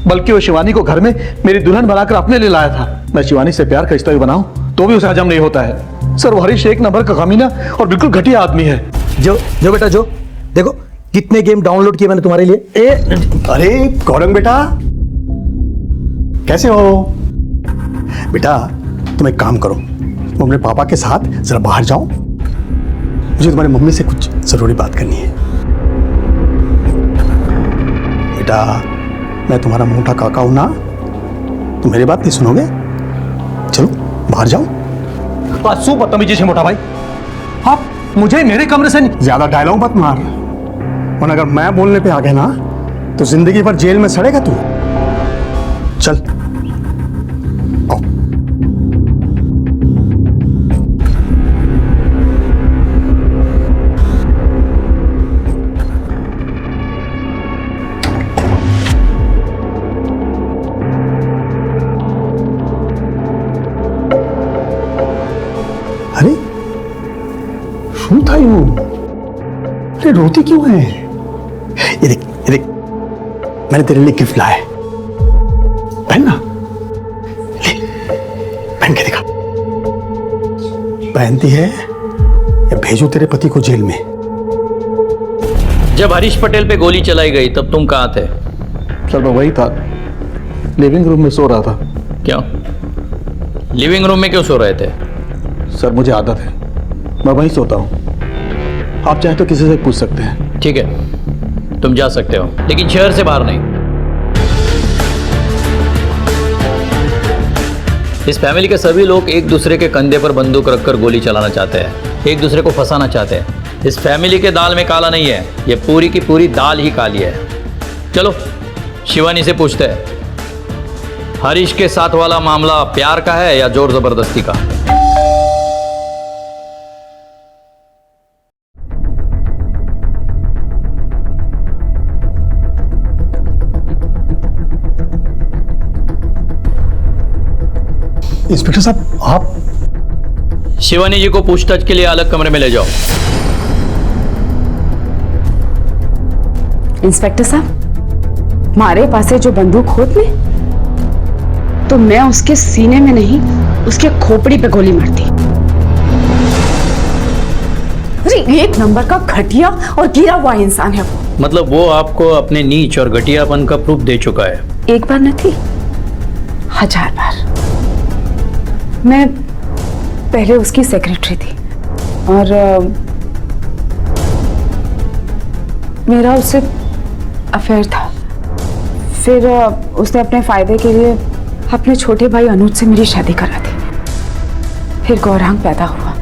बल्कि वो शिवानी को घर में मेरी दुल्हन बनाकर अपने लिए लाया था। मैं शिवानी से प्यार का रिश्ता भी बनाऊं तो भी उसे हजम नहीं होता है। सर, वो हरीश एक नंबर का कमीना और बिल्कुल घटिया आदमी है। जो जो बेटा जो देखो कितने गेम डाउनलोड किए मैंने तुम्हारे लिए। अरे गौरंग बेटा, कैसे हो बेटा? तुम एक काम करो, तुम अपने पापा के साथ जरा बाहर जाओ, मुझे तुम्हारी मम्मी से कुछ जरूरी बात करनी है। बेटा, मैं तुम्हारा मोटा काका हूं ना, तुम मेरी बात नहीं सुनोगे? चलो बाहर जाओ। सु बदतमीजी से मोटा भाई, आप मुझे मेरे कमरे से ज्यादा डायलॉग मत मार, वरना अगर मैं बोलने पे आ गया ना तो जिंदगी भर जेल में सड़ेगा तू। चल आओ। अरे શું થયું? अरे रोती क्यों है? ये देख, ये देख, मैंने तेरे लिए गिफ्ट लाया है, पहन ना, ले पहन के दिखा। पहनती है या भेजूं तेरे पति को जेल में? जब हरीश पटेल पे गोली चलाई गई तब तुम कहाँ थे? सर, मैं वही था, लिविंग रूम में सो रहा था। क्यों? लिविंग रूम में क्यों सो रहे थे? सर, मुझे आदत है, मैं वहीं सोता हूँ। आप चाहे तो किसी से पूछ सकते हैं। ठीक है, तुम जा सकते हो, लेकिन शहर से बाहर नहीं। इस फैमिली के सभी लोग एक दूसरे के कंधे पर बंदूक रखकर गोली चलाना चाहते हैं, एक दूसरे को फंसाना चाहते हैं। इस फैमिली के दाल में काला नहीं है, ये पूरी की पूरी दाल ही काली है। चलो शिवानी से पूछते हैं, हरीश के साथ वाला मामला प्यार का है या जोर जबरदस्ती का? इंस्पेक्टर साहब, आप शिवानी जी को पूछताछ के लिए अलग कमरे में ले जाओ। इंस्पेक्टर साहब, मारे पासे जो बंदूक होत में, तो मैं उसके सीने में नहीं, उसके खोपड़ी पे गोली मारती। अरे एक नंबर का घटिया और गिरा हुआ इंसान है वो। मतलब वो आपको अपने नीच और घटियापन का प्रूफ दे चुका है? एक बार न थी, 1000 बार। मैं पहले उसकी सेक्रेटरी थी और मेरा उससे अफेयर था। फिर उसने अपने फायदे के लिए अपने छोटे भाई अनुज से मेरी शादी करा दी। फिर गौरांग पैदा हुआ।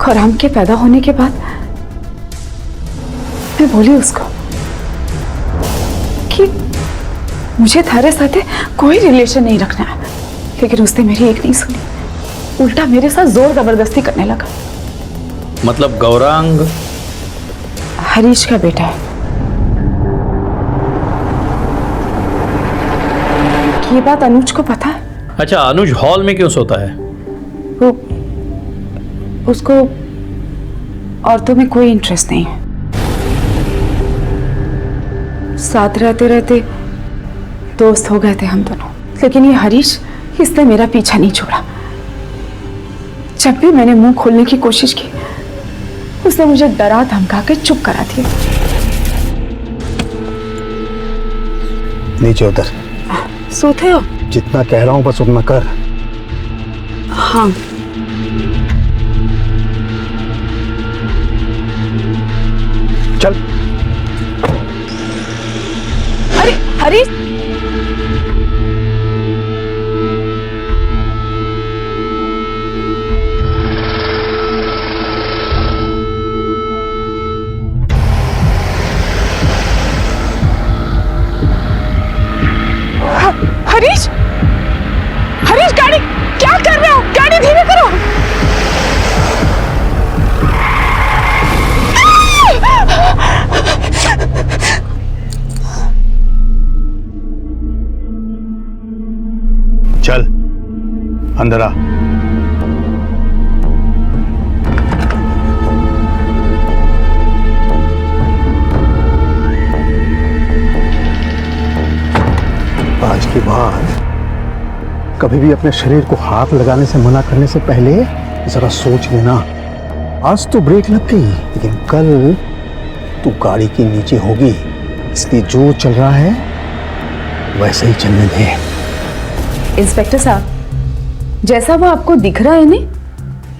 गौरांग के पैदा होने के बाद मैं बोली उसको कि मुझे थारे साथ कोई रिलेशन नहीं रखना है, लेकिन उसने मेरी एक नहीं सुनी, उल्टा मेरे साथ जोर जबरदस्ती करने लगा। मतलब गौरांग हरीश का बेटा है। ये बात अनुज को पता है। अच्छा, अनुज हॉल में क्यों सोता है? वो उसको औरतों में कोई इंटरेस्ट नहीं है। साथ रहते रहते दोस्त हो गए थे हम दोनों, लेकिन ये हरीश, इसने मेरा पीछा नहीं छोड़ा। जब भी मैंने मुंह खोलने की कोशिश की, उसने मुझे डरा धमका के चुप करा दिया। नीचे उतर। सोते हो? जितना कह रहा हूं बस उतना कर। हाँ। चल। अरे हरीश, चल अंदर आ। आज के बाद कभी भी अपने शरीर को हाथ लगाने से मना करने से पहले जरा सोच लेना। आज तो ब्रेक लग गई, लेकिन कल तू गाड़ी के नीचे होगी, इसलिए जो चल रहा है वैसे ही चलने दे। इंस्पेक्टर साहब, जैसा वो आपको दिख रहा है नहीं,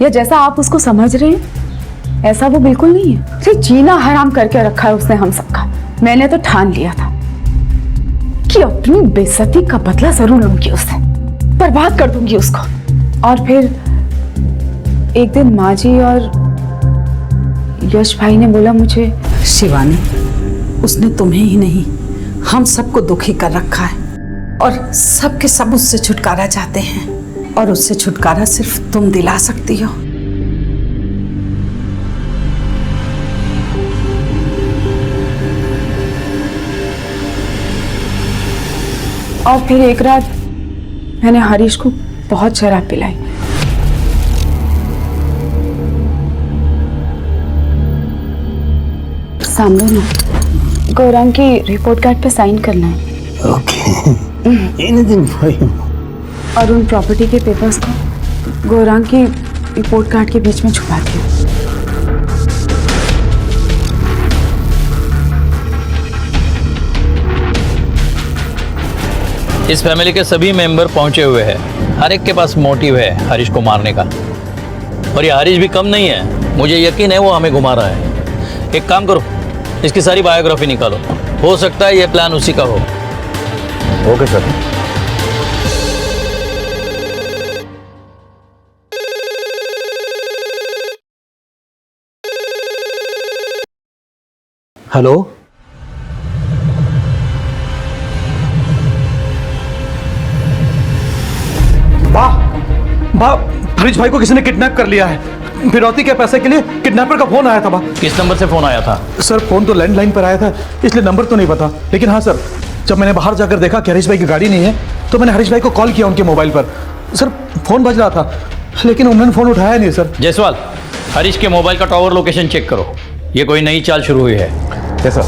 या जैसा आप उसको समझ रहे हैं, ऐसा वो बिल्कुल नहीं है। सिर्फ जीना हराम करके रखा है उसने हम सबका। मैंने तो ठान लिया था कि अपनी बेइज्जती का बदला जरूर लूंगी उससे, बर्बाद कर दूंगी उसको। और फिर एक दिन माँ जी और यश भाई ने बोला मुझे, शिवानी, उसने तुम्हें ही नहीं हम सबको दुखी कर रखा है, और सब के सब उससे छुटकारा चाहते हैं, और उससे छुटकारा सिर्फ तुम दिला सकती हो। और फिर एक रात मैंने हरीश को बहुत शराब पिलाई। सामने ना गौरांग की रिपोर्ट कार्ड पे साइन करना है। ओके। Anything for you. और उन प्रॉपर्टी के पेपर्स को गौरांग की रिपोर्ट कार्ड के बीच में छुपा दिया। इस फैमिली के सभी मेंबर पहुंचे हुए हैं। हर एक के पास मोटिव है हरीश को मारने का, और ये हरीश भी कम नहीं है। मुझे यकीन है वो हमें घुमा रहा है। एक काम करो, इसकी सारी बायोग्राफी निकालो, हो सकता है ये प्लान उसी का हो। Okay sir. हेलो, वाह वाह, हरीश भाई को किसी ने किडनैप कर लिया है। फिरौती के पैसे के लिए किडनैपर का फोन आया था। किस नंबर से फोन आया था? सर फोन तो लैंडलाइन पर आया था, इसलिए नंबर तो नहीं पता। लेकिन हाँ सर, जब मैंने बाहर जाकर देखा कि हरीश भाई की गाड़ी नहीं है, तो मैंने हरीश भाई को कॉल किया उनके मोबाइल पर। सर फोन बज रहा था, लेकिन उन्होंने फोन उठाया नहीं सर। जायसवाल, हरीश के मोबाइल का टावर लोकेशन चेक करो। ये कोई नई चाल शुरू हुई है। Yes sir.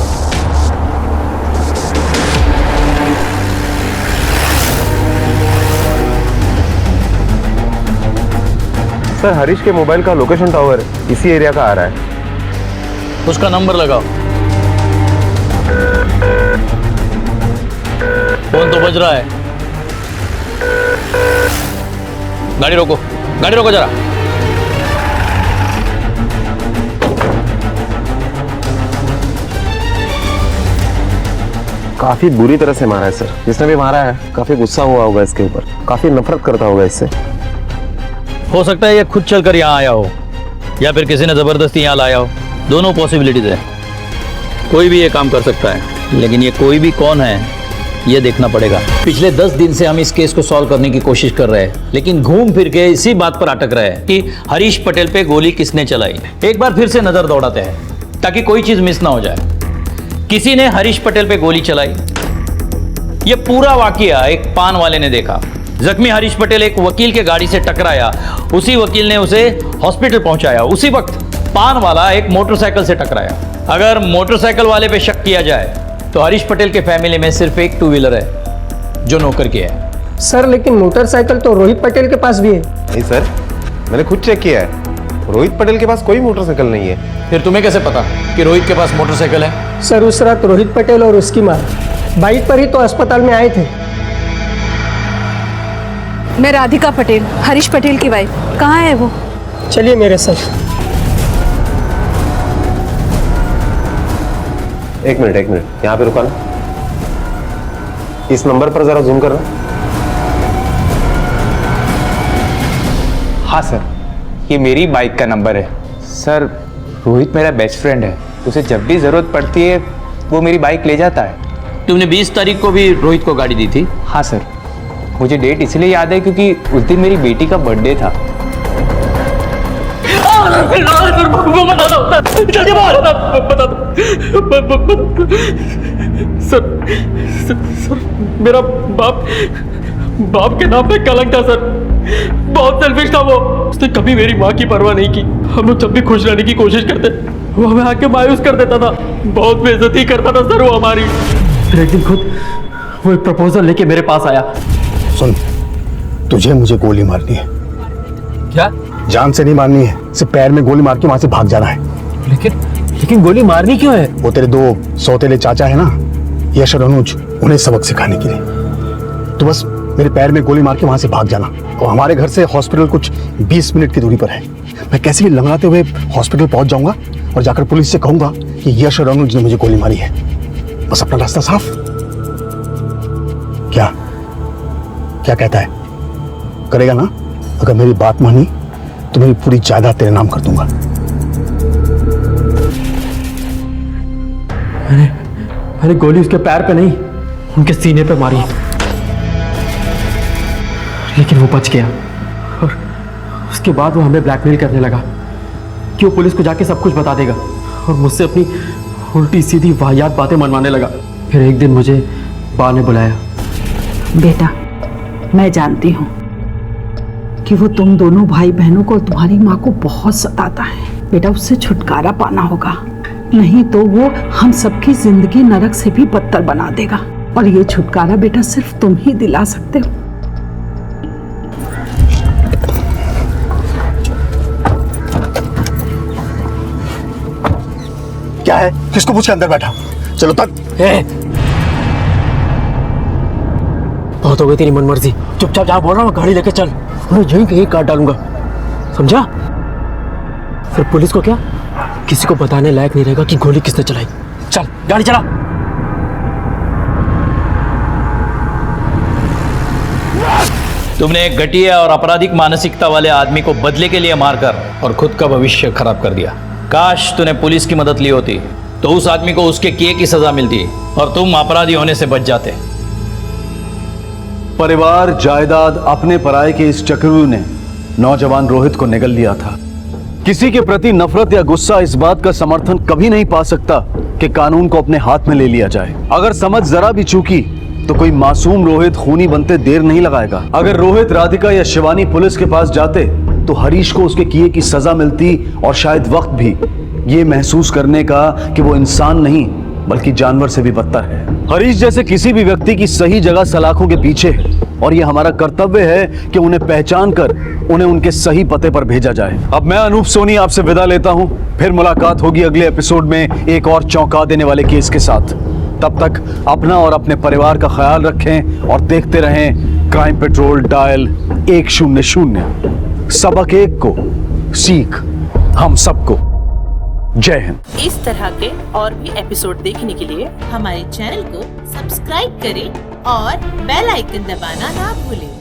सर हरीश के मोबाइल का लोकेशन टावर इसी एरिया का आ रहा है। उसका नंबर लगाओ। फोन तो बज रहा है। गाड़ी रोको, गाड़ी रोको जरा। काफी बुरी तरह से मारा है सर। जिसने भी मारा है काफी गुस्सा हुआ होगा इसके ऊपर, काफी नफरत करता होगा इससे। हो सकता है ये खुद चलकर यहाँ आया हो, या फिर किसी ने जबरदस्ती यहाँ लाया हो। दोनों पॉसिबिलिटीज है। कोई भी ये काम कर सकता है, लेकिन ये कोई भी कौन है ये देखना पड़ेगा। पिछले 10 दिन से हम इस केस को सॉल्व करने की कोशिश कर रहे हैं, लेकिन घूम फिर के इसी बात पर अटक रहे हैं कि हरीश पटेल पे गोली किसने चलाई। एक बार फिर से नजर दौड़ाते हैं ताकि कोई चीज मिस ना हो जाए। किसी ने हरीश पटेल पे गोली चलाई। ये पूरा वाकया एक पान वाले ने देखा। जख्मी हरीश पटेल एक वकील के गाड़ी से टकराया, उसी वकील ने उसे हॉस्पिटल पहुंचाया। उसी वक्त पान वाला एक मोटरसाइकिल से टकराया। अगर मोटरसाइकिल वाले पे शक किया जाए तो हरीश पटेल के फैमिली में सिर्फ एक 2 व्हीलर है जो नौकर की है। सर लेकिन मोटरसाइकिल तो रोहित पटेल के पास भी है। नहीं सर, मैंने खुद चेक किया है, रोहित पटेल के पास कोई मोटरसाइकिल नहीं है। फिर तुम्हें कैसे पता कि रोहित के पास मोटरसाइकिल है? सर उस रात रोहित पटेल और उसकी माँ बाइक पर ही तो अस्पताल में आए थे। मैं राधिका पटेल, हरीश पटेल की वाइफ। कहाँ है वो? चलिए मेरे साथ। एक मिनट यहाँ पे रुका ना। इस नंबर पर जरा जूम करना। हाँ सर, ये मेरी बाइक का नंबर है। सर रोहित मेरा बेस्ट फ्रेंड है, उसे जब भी जरूरत पड़ती है वो मेरी बाइक ले जाता है। तुमने 20 तारीख को भी रोहित को गाड़ी दी थी? हाँ सर, मुझे डेट इसलिए याद है क्योंकि उस दिन मेरी बेटी का बर्थडे था। सर, मेरा बाप बाप के नाम पे कलंक था सर, बहुत सेल्फिश था वो। उसने कभी मेरी माँ की परवाह नहीं की। हम लोग जब भी खुश रहने की कोशिश करते वो हमें आके मायूस कर देता था, बहुत बेइज्जती करता था सर वो हमारी। फिर एक दिन खुद वो एक प्रपोजल लेके मेरे पास आया। सुन, तुझे मुझे गोली मारनी है। क्या? जान से नहीं मारनी है, सिर्फ पैर में गोली मार के वहां से भाग जाना है। लेकिन गोली मारनी क्यों है? वो तेरे दो सौतेले चाचा है ना, यश और अनुज, उन्हें सबक सिखाने के लिए। तो बस मेरे पैर में गोली मार के वहां से भाग जाना। और हमारे घर से हॉस्पिटल कुछ 20 मिनट की दूरी पर है। मैं कैसे भी लंगड़ाते हुए हॉस्पिटल पहुंच जाऊंगा और जाकर पुलिस से कहूंगा कि यश और अनुज ने मुझे गोली मारी है। बस अपना रास्ता साफ। क्या क्या कहता है, करेगा ना? अगर मेरी बात मानी तो मेरी पूरी जायदाद तेरे नाम कर दूंगा। मैंने गोली उसके पैर पे नहीं, उनके सीने पे मारी, लेकिन वो बच गया। और उसके बाद वो हमें ब्लैकमेल करने लगा कि वो पुलिस को जाके सब कुछ बता देगा और मुझसे अपनी उल्टी सीधी वाहियात बातें मनवाने लगा। फिर एक दिन मुझे बा ने बुलाया। बेटा, मैं जानती हूँ कि वो तुम दोनों भाई बहनों को और तुम्हारी माँ को बहुत सताता है। बेटा, उससे छुटकारा पाना होगा, नहीं तो वो हम सबकी जिंदगी नरक से भी बदतर बना देगा। और ये छुटकारा बेटा सिर्फ तुम ही दिला सकते हो। क्या है? किसको पूछ के अंदर बैठा? चलो तक। बहुत हो गई तेरी मनमर्जी, चुपचाप जहाँ बोल रहा हूँ गाड़ी लेके चल, मैं यहीं कहीं काट डालूंगा, समझा? फिर पुलिस को क्या किसी को बताने लायक नहीं रहेगा कि गोली किसने चलाई। चल गाड़ी चला। तुमने एक घटिया और आपराधिक मानसिकता वाले आदमी को बदले के लिए मारकर और खुद का भविष्य खराब कर दिया। काश तूने पुलिस की मदद ली होती तो उस आदमी को उसके किए की सजा मिलती और तुम अपराधी होने से बच जाते। परिवार, जायदाद, अपने पराये के इस चक्रव्यूह ने नौजवान रोहित को निगल लिया था। किसी के प्रति नफरत या गुस्सा इस बात का समर्थन कभी नहीं पा सकता कि कानून को अपने हाथ में ले लिया जाए। अगर समझ जरा भी चूकी तो कोई मासूम रोहित खूनी बनते देर नहीं लगाएगा। अगर रोहित, राधिका या शिवानी पुलिस के पास जाते तो हरीश को उसके किए की सजा मिलती और शायद वक्त भी ये महसूस करने का कि वो इंसान नहीं बल्कि जानवर से भी बदतर है। हरीश जैसे किसी भी व्यक्ति की सही जगह सलाखों के पीछे है और ये हमारा कर्तव्य है कि उन्हें पहचान कर उन्हें उनके सही पते पर भेजा जाए। अब मैं अनूप सोनी आपसे विदा लेता हूं, फिर मुलाकात होगी अगले एपिसोड में एक और चौंका देने वाले केस के साथ। तब तक अपना और अपने परिवार का ख्याल रखें और देखते रहें क्राइम पेट्रोल डायल 100। सबक एक को, सीख हम सबको। जय हिंद। इस तरह के और भी एपिसोड देखने के लिए हमारे चैनल को सब्सक्राइब करें और बेल आइकन दबाना ना भूलें।